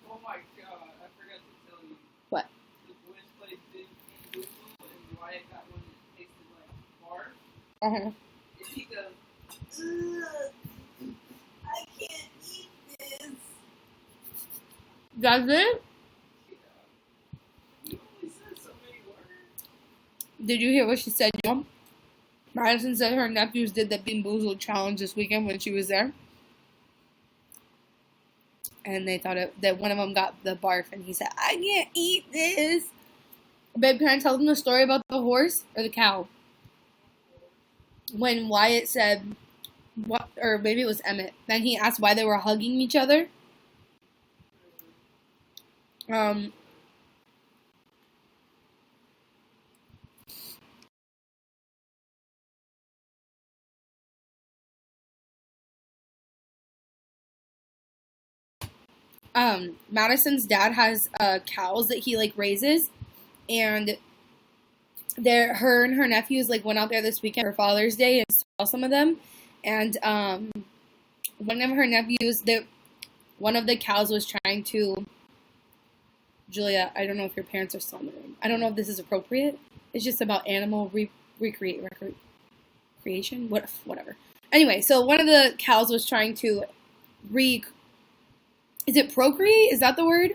Speaker 2: Oh my god, I forgot to tell you.
Speaker 1: What?
Speaker 2: The boys played Big Bean Boozled, and Wyatt got one that tasted like barf.
Speaker 1: Uh-huh.
Speaker 2: And he goes, ugh, I can't eat this.
Speaker 1: That's it?
Speaker 2: Yeah. He only said so many words.
Speaker 1: Did you hear what she said, Mom? Madison said her nephews did the Bean Boozled challenge this weekend when she was there. And they thought that one of them got the barf, and he said, I can't eat this. Babe, can I tell them the story about the horse or the cow? When Wyatt said, what, or maybe it was Emmett, then he asked why they were hugging each other. Madison's dad has cows that he like raises, and her and her nephews like went out there this weekend for Father's Day and saw some of them, and one of her nephews, one of the cows was trying to. Julia, I don't know if your parents are still in the room. I don't know if this is appropriate. It's just about animal recreation, whatever. Anyway, so one of the cows was trying to is it procreate? Is that the word?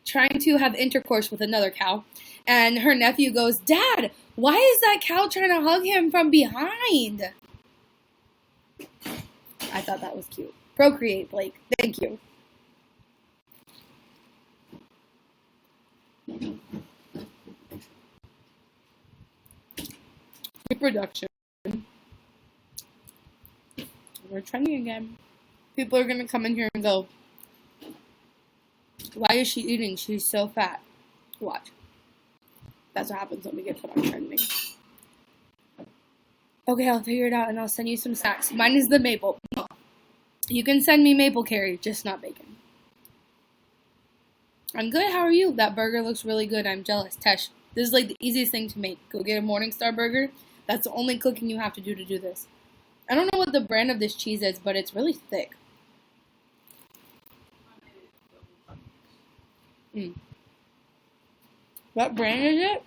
Speaker 1: Trying to have intercourse with another cow. And her nephew goes, Dad, why is that cow trying to hug him from behind? I thought that was cute. Procreate, Blake. Thank you. Reproduction. We're trending again. People are going to come in here and go, why is she eating? She's so fat. Watch. That's what happens when we get put on trending. Okay, I'll figure it out and I'll send you some snacks. Mine is the maple. You can send me maple curry, just not bacon. I'm good. How are you? That burger looks really good. I'm jealous. Tesh, this is like the easiest thing to make. Go get a Morningstar burger. That's the only cooking you have to do this. I don't know what the brand of this cheese is, but it's really thick. What brand is it?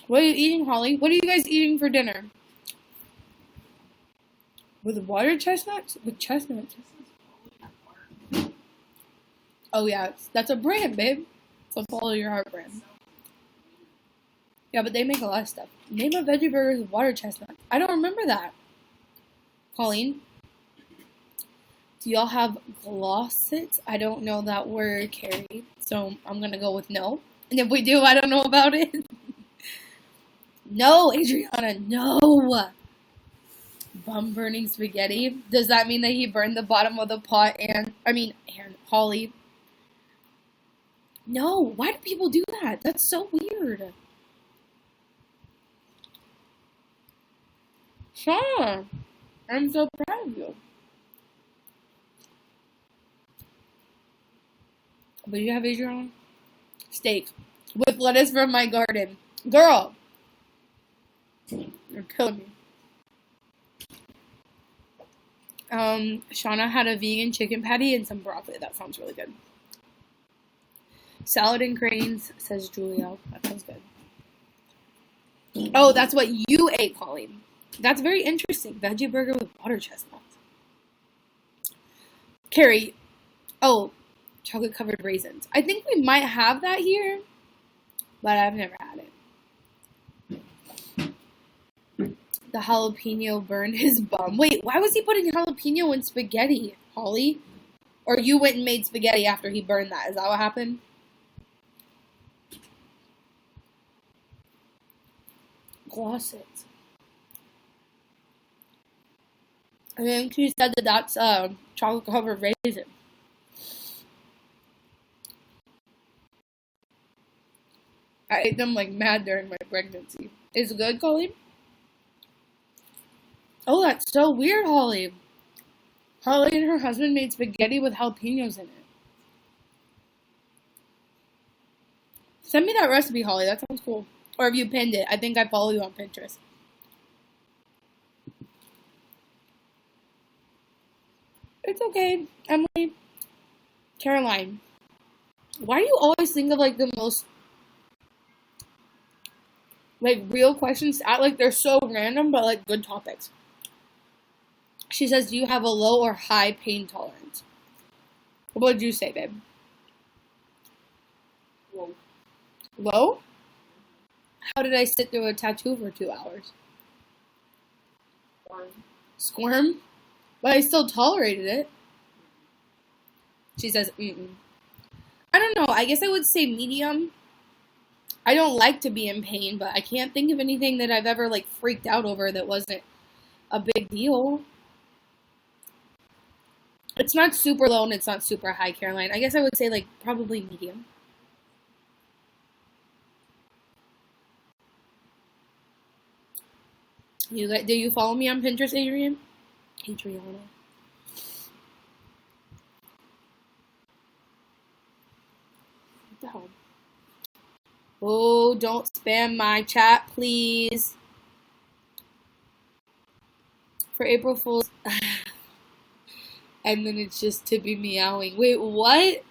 Speaker 1: What are you eating, Holly? What are you guys eating for dinner? With water chestnuts? With chestnuts. Oh, yeah. That's a brand, babe. So follow your heart brand. Yeah, but they make a lot of stuff. Name a veggie burger with water chestnuts. I don't remember that. Colleen? Do y'all have glossets? I don't know that word, Carrie. So I'm going to go with no. And if we do, I don't know about it. No, Adriana, no. Bum burning spaghetti. Does that mean that he burned the bottom of the pot and Holly? No, why do people do that? That's so weird. Sure. I'm so proud of you. What do you have, Adriana? Steak. With lettuce from my garden. Girl. You're killing me. Shauna had a vegan chicken patty and some broccoli. That sounds really good. Salad and cranes, says Julia. That sounds good. Oh, that's what you ate, Colleen. That's very interesting. Veggie burger with water chestnuts. Carrie. Oh, chocolate covered raisins. I think we might have that here, but I've never had it. The jalapeno burned his bum. Wait, why was he putting jalapeno in spaghetti, Holly? Or you went and made spaghetti after he burned that. Is that what happened? Glossets. I think she said that that's chocolate covered raisin. I ate them like mad during my pregnancy. Is it good, Colleen? Oh, that's so weird, Holly. Holly and her husband made spaghetti with jalapenos in it. Send me that recipe, Holly. That sounds cool. Or if you pinned it. I think I follow you on Pinterest. It's okay, Emily. Caroline. Why do you always think of like the most like real questions? Like they're so random, but like good topics. She says, do you have a low or high pain tolerance? What did you say, babe?
Speaker 2: Low.
Speaker 1: Low? How did I sit through a tattoo for 2 hours? Squirm? But I still tolerated it. She says, I don't know. I guess I would say medium. I don't like to be in pain, but I can't think of anything that I've ever like freaked out over that wasn't a big deal. It's not super low and it's not super high, Caroline. I guess I would say like probably medium. Do you follow me on Pinterest, Adriana? What the hell? Oh, don't spam my chat, please. For April Fool's. And then it's just Tippy meowing. Wait, what?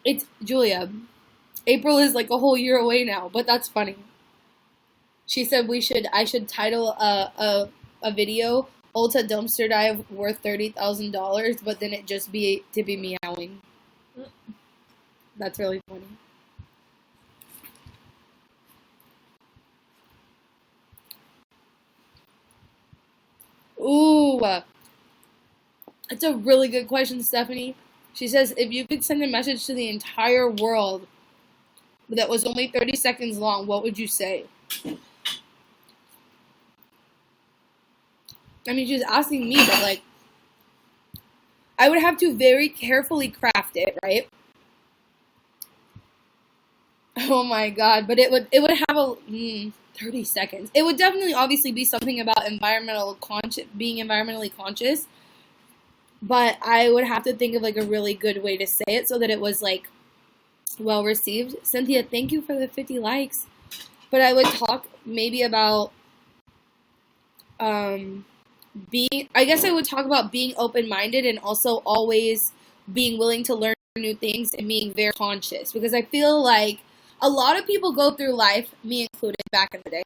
Speaker 1: It's Julia. April is like a whole year away now, but that's funny. She said I should title a video Ulta dumpster dive worth $30,000, but then it just be Tippy meowing. That's really funny. Ooh, that's a really good question, Stephanie. She says, if you could send a message to the entire world that was only 30 seconds long, what would you say? I mean, she's asking me, but like, I would have to very carefully craft it, right? Oh my god, but it would have a 30 seconds. It would definitely obviously be something about being environmentally conscious, but I would have to think of like a really good way to say it so that it was like well received. Cynthia, thank you for the 50 likes. But I would talk maybe about I guess I would talk about being open-minded and also always being willing to learn new things and being very conscious, because I feel like a lot of people go through life, me included, back in the day.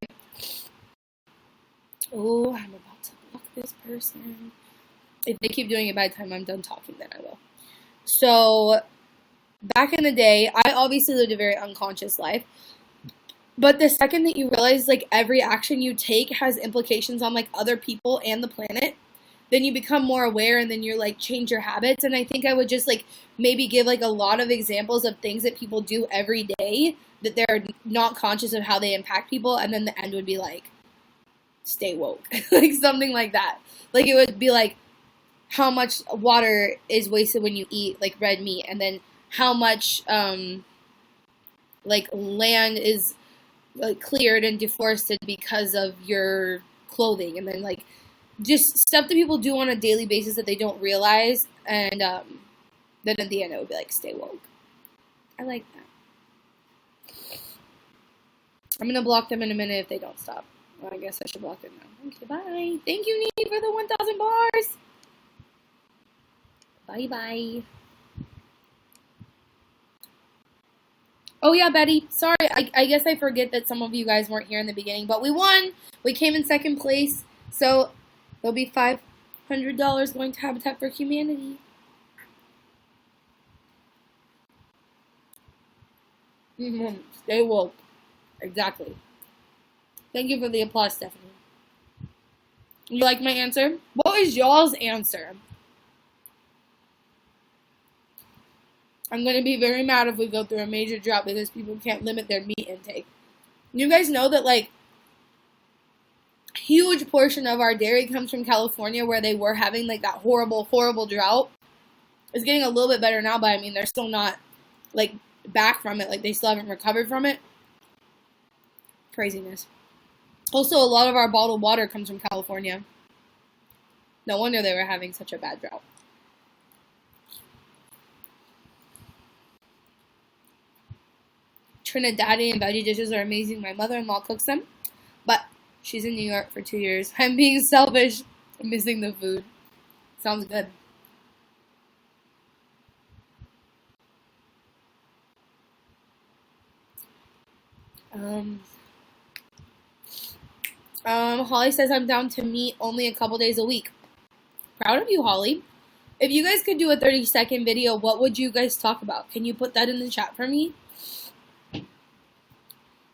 Speaker 1: Oh, I'm about to block this person. If they keep doing it by the time I'm done talking, then I will. So, back in the day, I obviously lived a very unconscious life. But the second that you realize like every action you take has implications on like other people and the planet, then you become more aware and then you're like change your habits. And I think I would just like maybe give like a lot of examples of things that people do every day that they're not conscious of how they impact people, and then the end would be like stay woke. Like something like that. Like it would be like how much water is wasted when you eat like red meat, and then how much like land is like cleared and deforested because of your clothing, and then like just stuff that people do on a daily basis that they don't realize, and then at the end it would be like stay woke. I like that. I'm gonna block them in a minute if they don't stop. Well, I guess I should block them now. Okay, bye. Thank you, Nene, for the 1,000 bars. Bye bye. Oh yeah, Betty. Sorry, I guess I forget that some of you guys weren't here in the beginning, but we won. We came in second place, so there'll be $500 going to Habitat for Humanity. Stay woke. Exactly. Thank you for the applause, Stephanie. You like my answer? What is y'all's answer? I'm going to be very mad if we go through a major drought because people can't limit their meat intake. You guys know that, like, a huge portion of our dairy comes from California, where they were having, like, that horrible, horrible drought. It's getting a little bit better now, but, I mean, they're still not, like, back from it. Like, they still haven't recovered from it. Craziness. Also, a lot of our bottled water comes from California. No wonder they were having such a bad drought. Trinidadian veggie dishes are amazing. My mother-in-law cooks them, but she's in New York for 2 years. I'm being selfish. I'm missing the food. Sounds good. Holly says I'm down to meet only a couple days a week. Proud of you, Holly. If you guys could do a 30-second video, what would you guys talk about? Can you put that in the chat for me?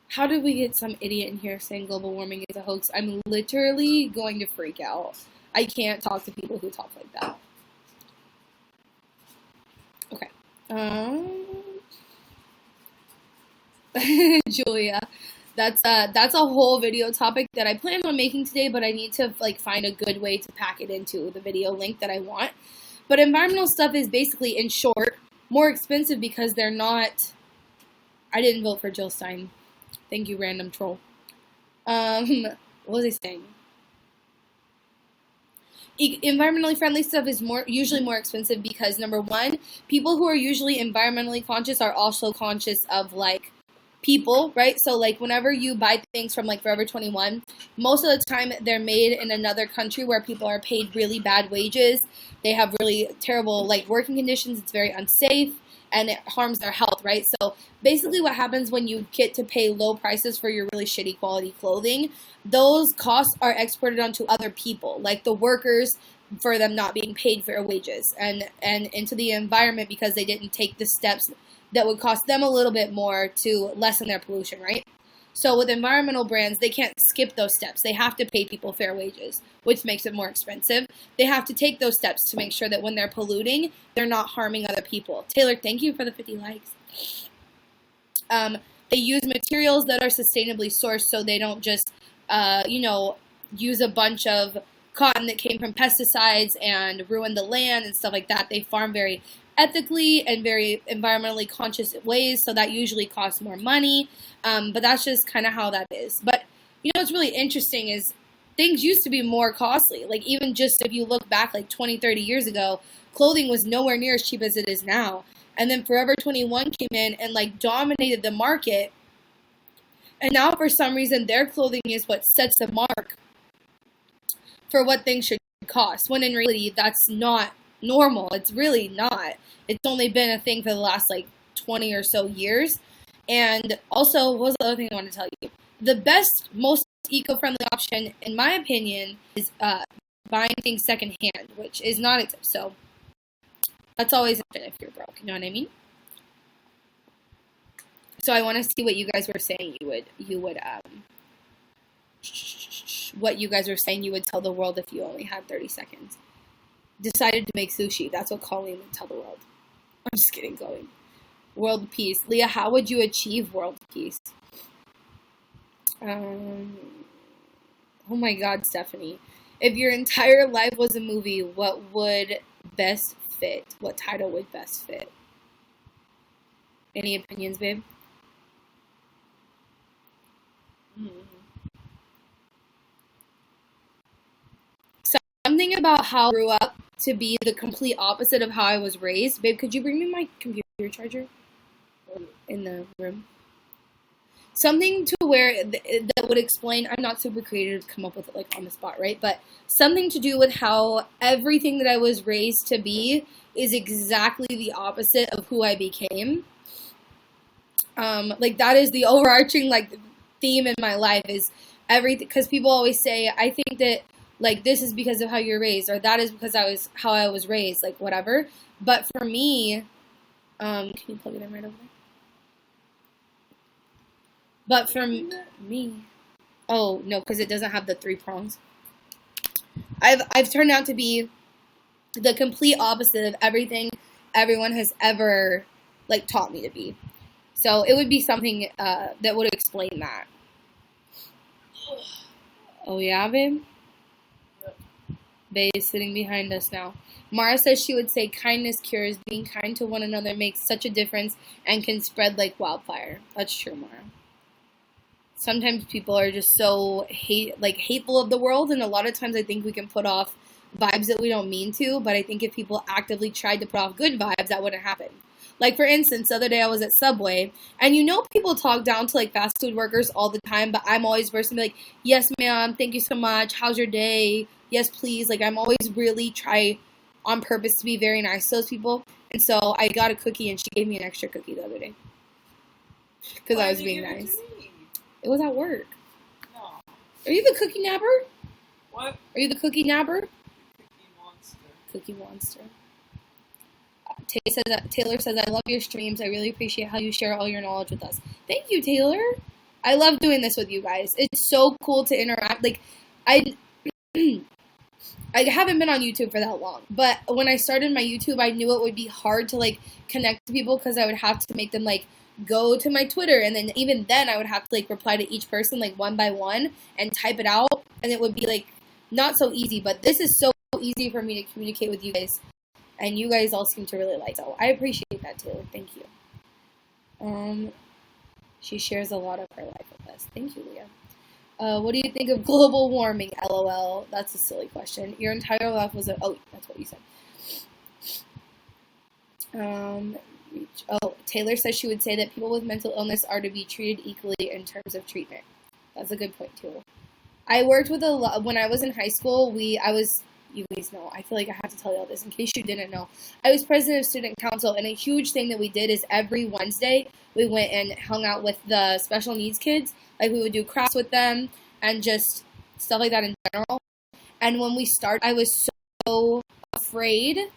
Speaker 1: How did we get some idiot in here saying global warming is a hoax? I'm literally going to freak out. I can't talk to people who talk like that. Okay. Julia, that's a whole video topic that I planned on making today, but I need to like find a good way to pack it into the video link that I want. But environmental stuff is basically, in short, more expensive because they're not. I didn't vote for Jill Stein. Thank you, random troll. What was I saying? Environmentally friendly stuff is usually more expensive because, number one, people who are usually environmentally conscious are also conscious of like people, right? So like whenever you buy things from like Forever 21, most of the time they're made in another country where people are paid really bad wages. They have really terrible like working conditions. It's very unsafe and it harms their health, right? So basically what happens when you get to pay low prices for your really shitty quality clothing, those costs are exported onto other people, like the workers, for them not being paid fair wages, and into the environment because they didn't take the steps that would cost them a little bit more to lessen their pollution, right? So with environmental brands, they can't skip those steps. They have to pay people fair wages, which makes it more expensive. They have to take those steps to make sure that when they're polluting, they're not harming other people. Taylor, thank you for the 50 likes. They use materials that are sustainably sourced, so they don't just, use a bunch of cotton that came from pesticides and ruin the land and stuff like that. They farm very ethically and very environmentally conscious ways, so that usually costs more money. But that's just kind of how that is. But, what's really interesting is things used to be more costly. Like, even just if you look back like 20, 30 years ago, clothing was nowhere near as cheap as it is now. And then Forever 21 came in and like dominated the market. And now for some reason their clothing is what sets the mark for what things should cost. When in reality that's not normal. It's really not. It's only been a thing for the last like 20 or so years. And also, what was the other thing I wanted to tell you? The best, most eco-friendly option, in my opinion, is buying things secondhand, which is not expensive. So that's always an option if you're broke. You know what I mean? So I want to see what you guys were saying. What you guys were saying you would tell the world if you only had 30 seconds. Decided to make sushi. That's what Colleen would tell the world. I'm just kidding, Chloe. World peace. Leah, how would you achieve world peace? Oh my God, Stephanie. If your entire life was a movie, what would best fit? What title would best fit? Any opinions, babe? Something about how I grew up to be the complete opposite of how I was raised. Babe, could you bring me my computer charger in the room? Something to where that would explain. I'm not super creative to come up with it like on the spot, right? But something to do with how everything that I was raised to be is exactly the opposite of who I became. Like that is the overarching like theme in my life is everything. Because people always say, I think that like this is because of how you're raised, or that is because how I was raised, like whatever. But for me, can you plug it in right over there? But for me, oh no, because it doesn't have the 3 prongs. I've turned out to be the complete opposite of everything everyone has ever like taught me to be. So it would be something that would explain that. Oh yeah, babe. Babe is sitting behind us now. Mara says she would say kindness cures. Being kind to one another makes such a difference and can spread like wildfire. That's true, Mara. Sometimes people are just so hateful of the world, and a lot of times I think we can put off vibes that we don't mean to, but I think if people actively tried to put off good vibes, that wouldn't happen. Like, for instance, the other day I was at Subway, and people talk down to, like, fast food workers all the time, but I'm always first to be like, yes, ma'am, thank you so much, how's your day, yes, please, like, I'm always really try on purpose to be very nice to those people, and so I got a cookie, and she gave me an extra cookie the other day, because I was being nice. It was at work. No. Are you the cookie napper?
Speaker 2: What?
Speaker 1: Are you the cookie napper?
Speaker 2: Cookie monster.
Speaker 1: Cookie monster. Taylor says, I love your streams. I really appreciate how you share all your knowledge with us. Thank you, Taylor. I love doing this with you guys. It's so cool to interact. Like, I haven't been on YouTube for that long, but when I started my YouTube, I knew it would be hard to, like, connect to people because I would have to make them, like, go to my Twitter, and then even then I would have to, like, reply to each person, like, one by one and type it out, and it would be, like, not so easy, but this is so easy for me to communicate with you guys, and you guys all seem to really like it, so I appreciate that, Taylor. Thank you. She shares a lot of her life with us. Thank you, Leah. What do you think of global warming? LOL. That's a silly question. Your entire life was oh, that's what you said. Taylor says she would say that people with mental illness are to be treated equally in terms of treatment. That's a good point, too. I worked with a lot, when I was in high school, you guys know, I feel like I have to tell you all this in case you didn't know. I was president of student council, and a huge thing that we did is every Wednesday, we went and hung out with the special needs kids. Like, we would do crafts with them, and just stuff like that in general. And when we started, I was so afraid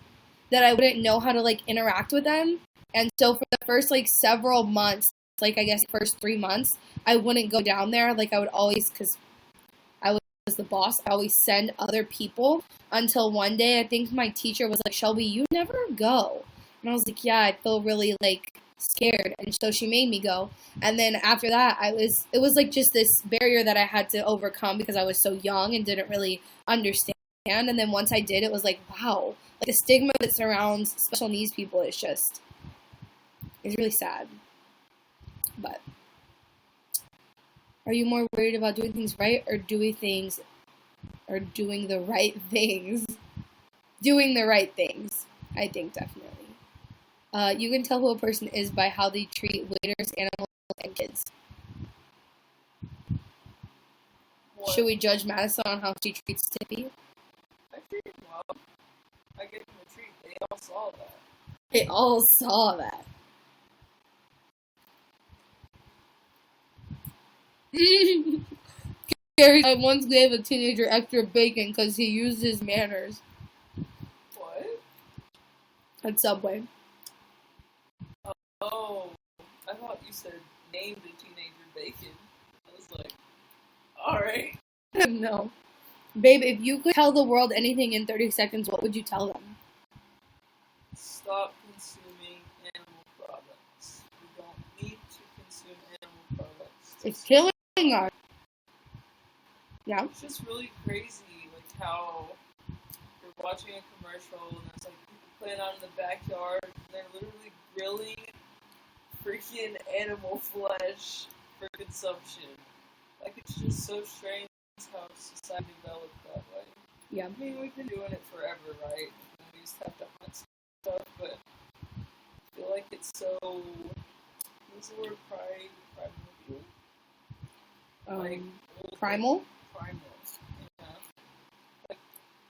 Speaker 1: that I wouldn't know how to, like, interact with them. And so for the first, like, several months, like, I guess first 3 months, I wouldn't go down there. Like, I would always, because I was the boss, I always send other people until one day, I think my teacher was like, Shelby, you never go. And I was like, yeah, I feel really, like, scared. And so she made me go. And then after that, it was like just this barrier that I had to overcome because I was so young and didn't really understand. And then once I did, it was like, wow, like the stigma that surrounds special needs people is just, it's really sad. But are you more worried about doing things right or doing the right things? Doing the right things, I think, definitely. You can tell who a person is by how they treat waiters, animals, and kids. What? Should we judge Madison on how she treats Tippy?
Speaker 2: I treat him well. I gave him a treat. They all saw that.
Speaker 1: They all saw that. Gary once gave a teenager extra bacon because he used his manners.
Speaker 2: What?
Speaker 1: At Subway.
Speaker 2: Oh, I thought you said named a teenager bacon. I was like, alright.
Speaker 1: No. Babe, if you could tell the world anything in 30 seconds, what would you tell them?
Speaker 2: Stop consuming animal products. We don't need to consume animal products.
Speaker 1: It's killing us. Yeah.
Speaker 2: It's just really crazy, like how you're watching a commercial and there's like people playing out in the backyard and they're literally grilling freaking animal flesh for consumption. Like, it's just so strange how society developed that way.
Speaker 1: Yeah.
Speaker 2: I mean, we've been doing it forever, right? We used to have to hunt stuff, but I feel like it's so... What's the word? Primal? Like,
Speaker 1: primal?
Speaker 2: Primal. Yeah. Like,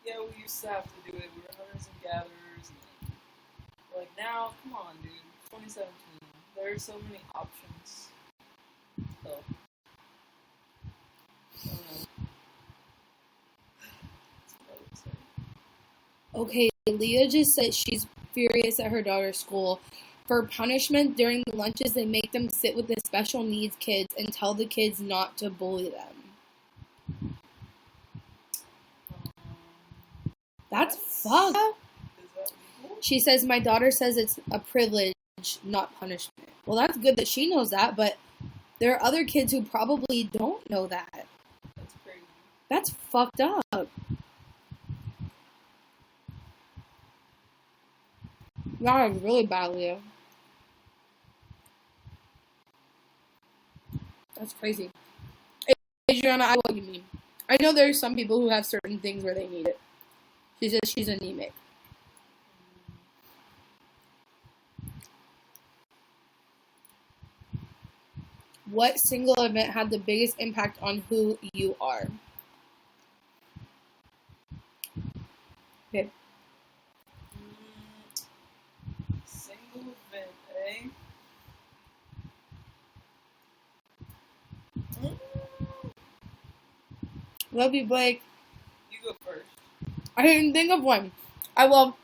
Speaker 2: yeah, we used to have to do it. We were hunters and gatherers. And, like, now, come on, dude. 2017. There are so many options. So, I don't know. That's what I would say.
Speaker 1: Okay, Leah just said she's furious at her daughter's school. For punishment during the lunches, they make them sit with the special needs kids and tell the kids not to bully them. That's fucked up.
Speaker 2: Is that legal?
Speaker 1: She says, my daughter says it's a privilege, not punishment. Well, that's good that she knows that, but there are other kids who probably don't know that.
Speaker 2: That's crazy.
Speaker 1: That's fucked up. That is really bad, Leah. That's crazy. Adriana, I know what you mean. I know there's some people who have certain things where they need it. She says she's anemic. What single event had the biggest impact on who you are? Okay.
Speaker 2: Single event, eh?
Speaker 1: Love you, Blake.
Speaker 2: You go first.
Speaker 1: I didn't think of one. I will.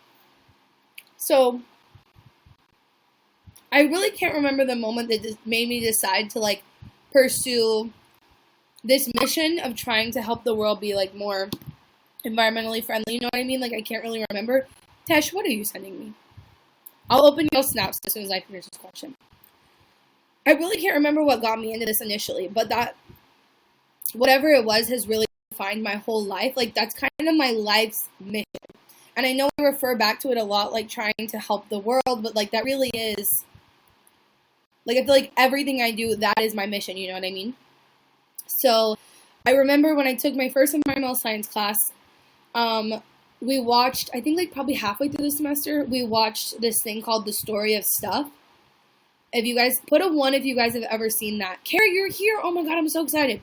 Speaker 1: So, I really can't remember the moment that made me decide to, like, pursue this mission of trying to help the world be, like, more environmentally friendly. You know what I mean? Like, I can't really remember. Tesh, what are you sending me? I'll open your snaps as soon as I finish this question. I really can't remember what got me into this initially, but that, whatever it was, has really defined my whole life. Like, that's kind of my life's mission. And I know I refer back to it a lot, like, trying to help the world, but, like, that really is, like, I feel like everything I do, that is my mission, you know what I mean? So, I remember when I took my first environmental science class, we watched, I think, like, probably halfway through the semester, we watched this thing called The Story of Stuff. If you guys, put a 1 if you guys have ever seen that. Carrie, you're here! Oh my god, I'm so excited.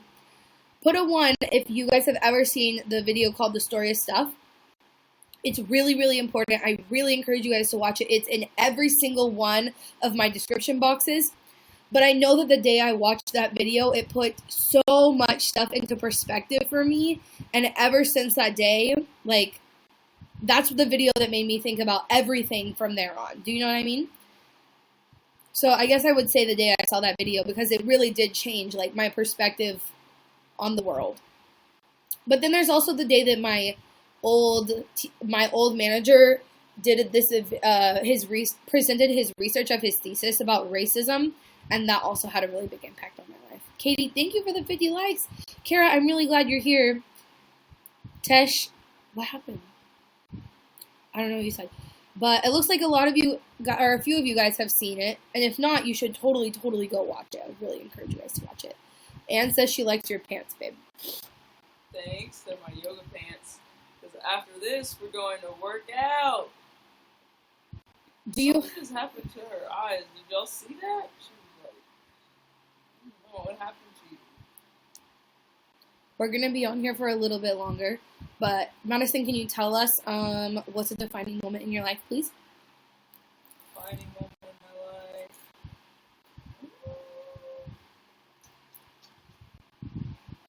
Speaker 1: Put a 1 if you guys have ever seen the video called The Story of Stuff. It's really, really important. I really encourage you guys to watch it. It's in every single one of my description boxes. But I know that the day I watched that video, it put so much stuff into perspective for me. And ever since that day, like, that's the video that made me think about everything from there on. Do you know what I mean? So I guess I would say the day I saw that video, because it really did change, like, my perspective on the world. But then there's also the day that my old manager did this, presented his research of his thesis about racism, and that also had a really big impact on my life. Katie, thank you for the 50 likes. Kara, I'm really glad you're here. Tesh, what happened? I don't know what you said. But it looks like a lot of you, or a few of you guys have seen it. And if not, you should totally go watch it. I would really encourage you guys to watch it. Anne says she likes your pants, babe.
Speaker 2: Thanks. They're my yoga pants. Because after this, we're going to work out. Something just happened to her eyes. Did y'all see that? She was like, I don't know what happened to you.
Speaker 1: We're going to be on here for a little bit longer. But Madison, can you tell us what's a defining moment in your life, please?
Speaker 2: Defining moment in my life.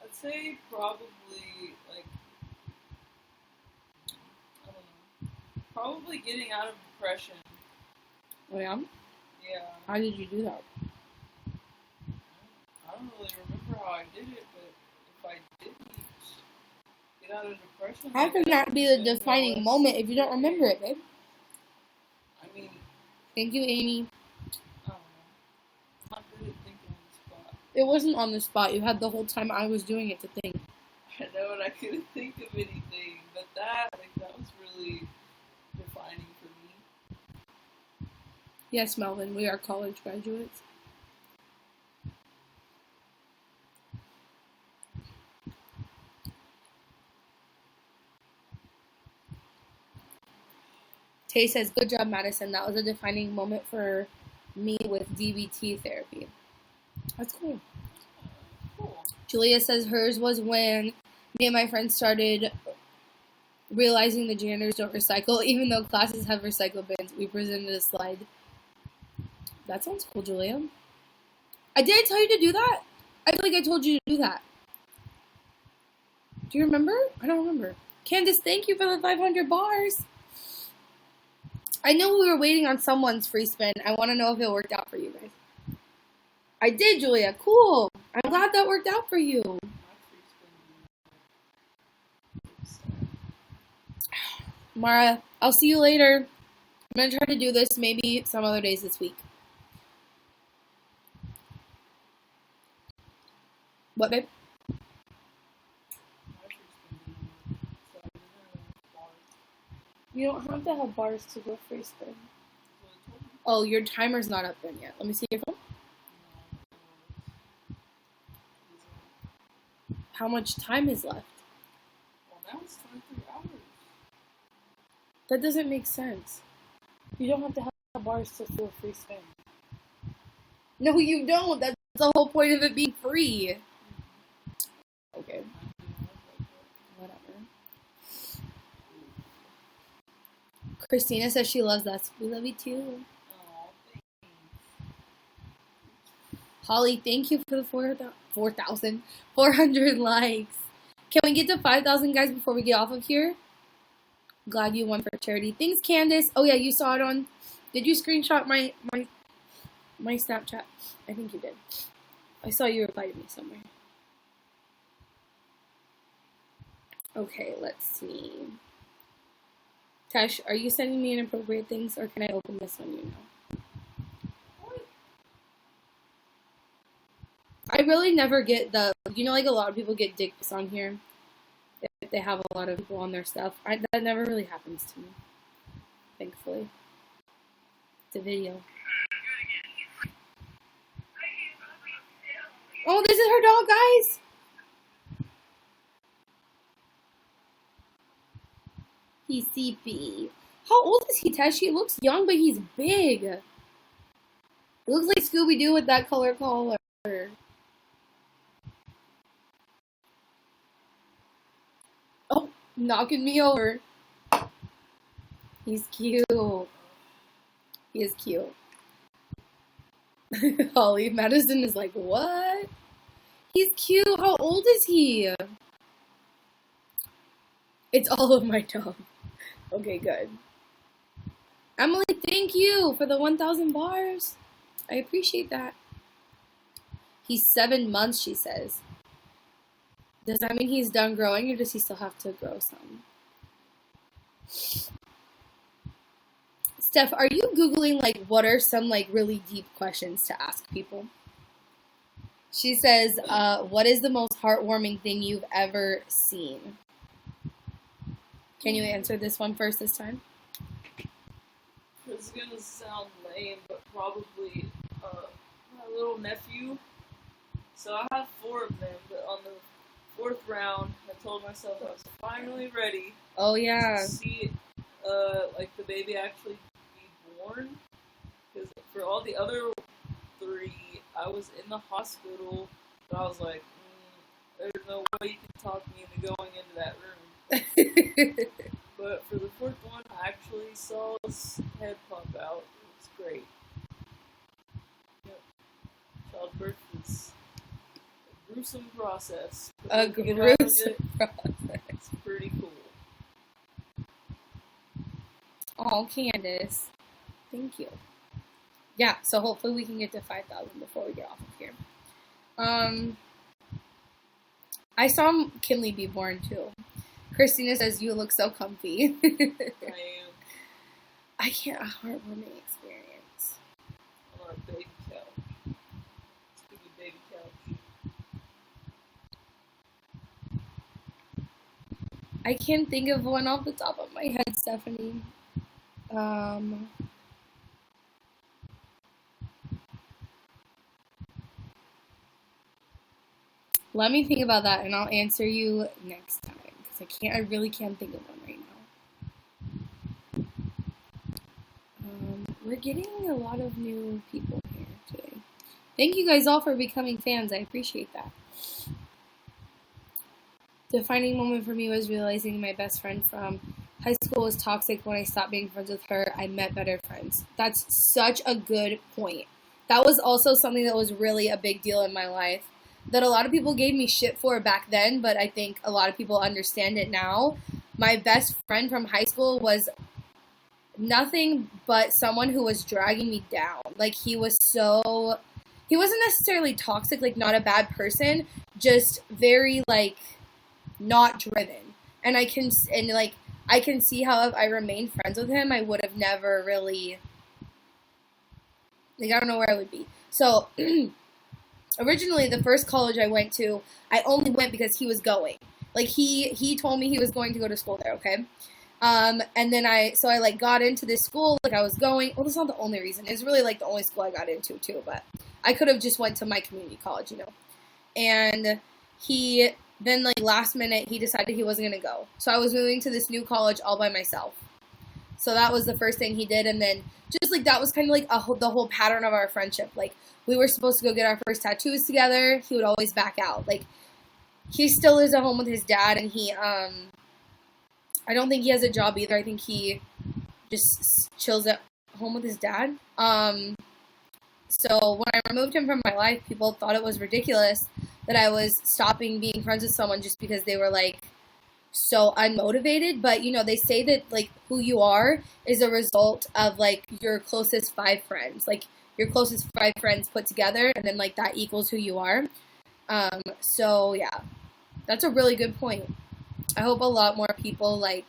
Speaker 2: I'd say probably, like, I don't know. Probably getting out of depression.
Speaker 1: Oh, yeah?
Speaker 2: Yeah.
Speaker 1: How did you do that?
Speaker 2: I don't really remember how I did it, but if I didn't get out of depression...
Speaker 1: How can that be the defining moment if you don't remember it, babe?
Speaker 2: I mean...
Speaker 1: Thank you, Amy.
Speaker 2: I don't know. I'm not good at thinking on the spot.
Speaker 1: It wasn't on the spot. You had the whole time I was doing it to think.
Speaker 2: I know, and I couldn't think of anything, but that was really defining for me.
Speaker 1: Yes, Melvin, we are college graduates. Tay says, good job, Madison. That was a defining moment for me with DBT therapy. That's cool.
Speaker 2: Cool.
Speaker 1: Julia says hers was when me and my friends started realizing the janitors don't recycle. Even though classes have recycle bins, we presented a slide. That sounds cool, Julia. I didn't tell you to do that. I feel like I told you to do that. Do you remember? I don't remember. Candace, thank you for the 500 bars. I know we were waiting on someone's free spin. I want to know if it worked out for you guys. I did, Julia. Cool. I'm glad that worked out for you. Mara, I'll see you later. I'm going to try to do this maybe some other days this week. What, babe? You don't have to have bars to go free spin. Oh, your timer's not up then yet. Let me see your phone. How much time is left?
Speaker 2: Well, now it's 23 hours.
Speaker 1: That doesn't make sense. You don't have to have bars to do a free spin. No, you don't. That's the whole point of it being free. Okay. Whatever. Christina says she loves us. We love you too.
Speaker 2: Oh, thanks.
Speaker 1: Holly, thank you for the 4,400 likes. Can we get to 5,000 guys before we get off of here? Glad you won for charity. Thanks, Candace. Oh yeah, you saw it on. Did you screenshot my Snapchat? I think you did. I saw you reply to me somewhere. Okay, let's see. Tash, are you sending me inappropriate things, or can I open this on you now?
Speaker 2: What?
Speaker 1: I really never get the, like a lot of people get dick pics on here if they have a lot of people on their stuff. That never really happens to me, thankfully. It's a video. Oh, this is her dog, guys! He's CP. How old is he, Tash? He looks young, but he's big. It looks like Scooby-Doo with that color collar. Oh, knocking me over. He's cute. He is cute. Holly, Madison is like, what? He's cute. How old is he? It's all of my dog. Okay, good. Emily, thank you for the 1,000 bars. I appreciate that. He's 7 months, she says. Does that mean he's done growing, or does he still have to grow some? Steph, are you Googling, like, what are some, like, really deep questions to ask people? She says, what is the most heartwarming thing you've ever seen? Can you answer this one first this time?
Speaker 2: It's gonna sound lame, but probably my little nephew. So I have 4 of them, but on the 4th round, I told myself I was finally ready.
Speaker 1: Oh, yeah.
Speaker 2: To see, like, the baby actually be born. Because for all the other 3, I was in the hospital, but I was like, there's no way you can talk me into going into that room. But for the 4th one, I actually saw his head pop out. It was great. Yep. Childbirth is a gruesome process.
Speaker 1: A gruesome process.
Speaker 2: It's pretty cool.
Speaker 1: Oh, Candace. Thank you. Yeah, so hopefully we can get to 5,000 before we get off of here. I saw Kinley be born too. Christina says, you look so comfy.
Speaker 2: I am.
Speaker 1: I can't, a heartwarming experience.
Speaker 2: On our baby couch. Stupid baby couch.
Speaker 1: I can't think of one off the top of my head, Stephanie. Let me think about that, and I'll answer you next time, because I really can't think of one right now. We're getting a lot of new people here today. Thank you guys all for becoming fans. I appreciate that. The defining moment for me was realizing my best friend from high school was toxic. When I stopped being friends with her, I met better friends. That's such a good point. That was also something that was really a big deal in my life, that a lot of people gave me shit for back then, but I think a lot of people understand it now. My best friend from high school was nothing but someone who was dragging me down. Like, he wasn't necessarily toxic, like, not a bad person, just very, like, not driven. And I can see how if I remained friends with him, I would have never really, like, I don't know where I would be. So, originally, the first college I went to, I only went because he was going. Like, he told me he was going to go to school there, okay? And then I like, got into this school, like, I was going, well, that's not the only reason. It's really, like, the only school I got into, too, but I could have just went to my community college, you know? And then, like, last minute, he decided he wasn't going to go. So I was moving to this new college all by myself. So that was the first thing he did, and then just, like, that was kind of, like, the whole pattern of our friendship. Like, we were supposed to go get our first tattoos together. He would always back out. Like, he still lives at home with his dad, and he, I don't think he has a job either. I think he just chills at home with his dad. So when I removed him from my life, people thought it was ridiculous that I was stopping being friends with someone just because they were, like, so unmotivated. But, you know, they say that, like, who you are is a result of, like, your closest 5 friends. Like, your closest 5 friends put together, and then, like, that equals who you are. So, yeah. That's a really good point. I hope a lot more people, like,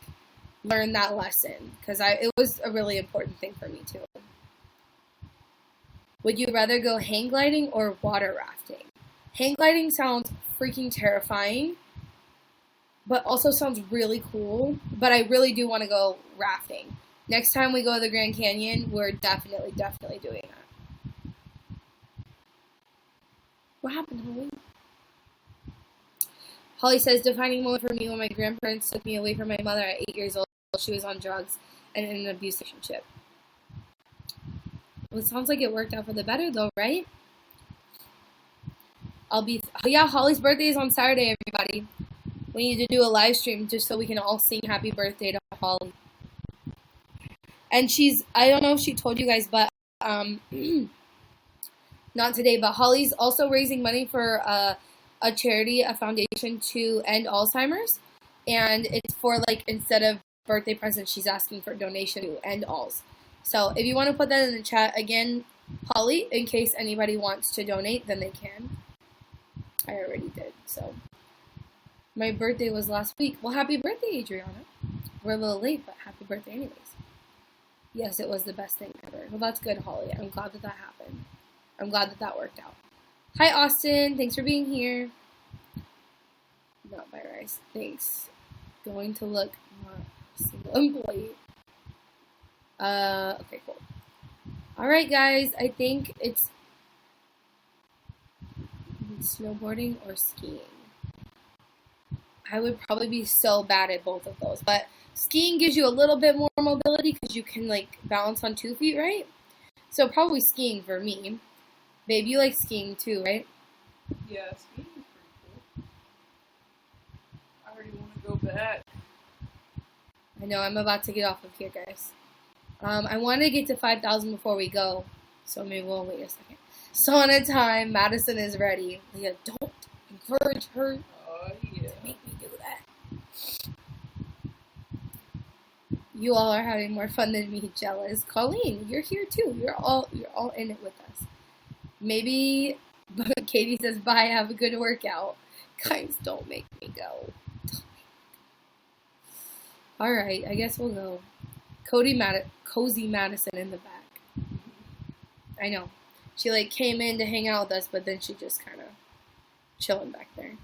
Speaker 1: learn that lesson, because it was a really important thing for me, too. Would you rather go hang gliding or water rafting? Hang gliding sounds freaking terrifying, but also sounds really cool. But I really do want to go rafting. Next time we go to the Grand Canyon, we're definitely doing that. What happened, Holly? Holly says, defining moment for me when my grandparents took me away from my mother at 8 years old. She was on drugs and in an abusive relationship. Well, it sounds like it worked out for the better, though, right? Holly's birthday is on Saturday, everybody. We need to do a live stream just so we can all sing happy birthday to Holly. And I don't know if she told you guys, but, not today, but Holly's also raising money for, a charity, a foundation to end Alzheimer's. And it's for, like, instead of birthday presents, she's asking for a donation to end Alz. So if you want to put that in the chat, again, Holly, in case anybody wants to donate, then they can. I already did, so. My birthday was last week. Well, happy birthday, Adriana. We're a little late, but happy birthday anyways. Yes, it was the best thing ever. Well, that's good, Holly. I'm glad that that happened. I'm glad that that worked out. Hi, Austin. Thanks for being here. Not by rice. Thanks. Going to look not single employee. Okay, cool. All right, guys. I think it's snowboarding or skiing. I would probably be so bad at both of those, but skiing gives you a little bit more mobility because you can like balance on 2 feet, right? So probably skiing for me. Babe, you like skiing too, right?
Speaker 2: Yeah, skiing is pretty cool. I already want to go back.
Speaker 1: I know, I'm about to get off of here, guys. I want to get to 5,000 before we go, so maybe we'll wait a second. Sauna time. Madison is ready. Leah, don't encourage her
Speaker 2: Yeah.
Speaker 1: to make me do that. You all are having more fun than me. Jealous. Colleen, you're here too. You're all in it with us. Maybe Katie says bye. Have a good workout. Guys, don't make me go. All right, I guess we'll go. Cozy Madison in the back. I know. She like came in to hang out with us, but then she just kind of chilling back there.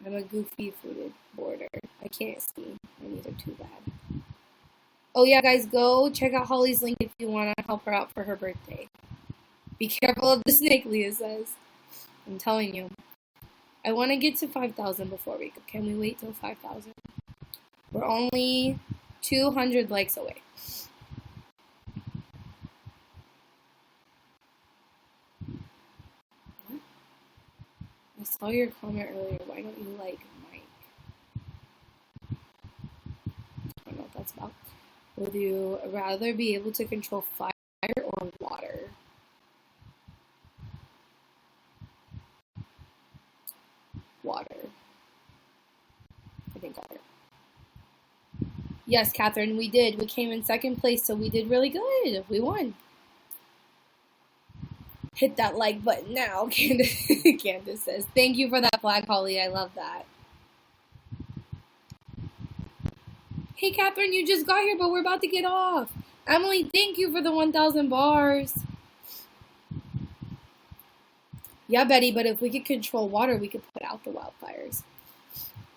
Speaker 1: I'm a goofy footed boarder. I can't ski. My knees are too bad. Oh yeah, guys, go check out Holly's link if you want to help her out for her birthday. Be careful of the snake, Leah says. I'm telling you. I want to get to 5,000 before we go. Can we wait till 5,000? We're only 200 likes away. What? I saw your comment earlier. Why don't you like Mike? I don't know what that's about. Would you rather be able to control fire or water? Water. I think water. Yes, Catherine, we did. We came in second place, so we did really good. We won. Hit that like button now, Candace says. Thank you for that flag, Holly. I love that. Hey, Catherine, you just got here, but we're about to get off. Emily, thank you for the 1,000 bars. Yeah, Betty, but if we could control water, we could put out the wildfires.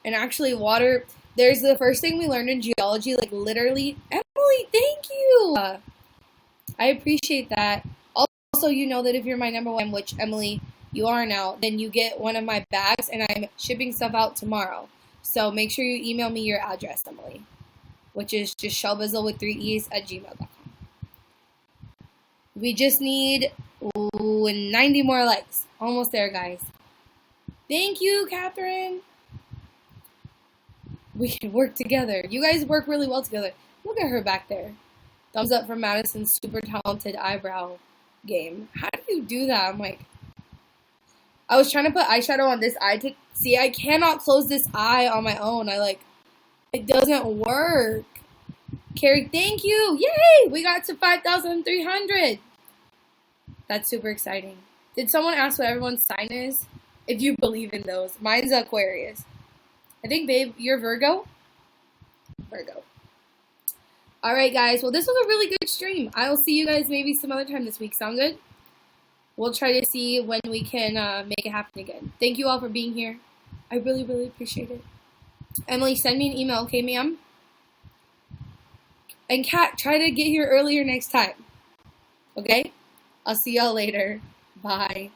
Speaker 1: And actually, water, there's the first thing we learned in geology, like literally, Emily, thank you. I appreciate that. Also, you know that if you're my number one, which Emily, you are now, then you get one of my bags, and I'm shipping stuff out tomorrow. So make sure you email me your address, Emily, which is just Shelbizleee with 3 E's at gmail.com. We just need 90 more likes. Almost there, guys. Thank you, Catherine. We can work together. You guys work really well together. Look at her back there. Thumbs up for Madison's super talented eyebrow game. How do you do that? I'm like, I was trying to put eyeshadow on this eye to see. I cannot close this eye on my own. It doesn't work. Carrie, thank you. Yay! We got to 5,300. That's super exciting. Did someone ask what everyone's sign is? If you believe in those. Mine's Aquarius. I think, babe, you're Virgo? Virgo. All right, guys. Well, this was a really good stream. I will see you guys maybe some other time this week. Sound good? We'll try to see when we can make it happen again. Thank you all for being here. I really, really appreciate it. Emily, send me an email, okay, ma'am? And Kat, try to get here earlier next time. Okay? I'll see y'all later. Bye.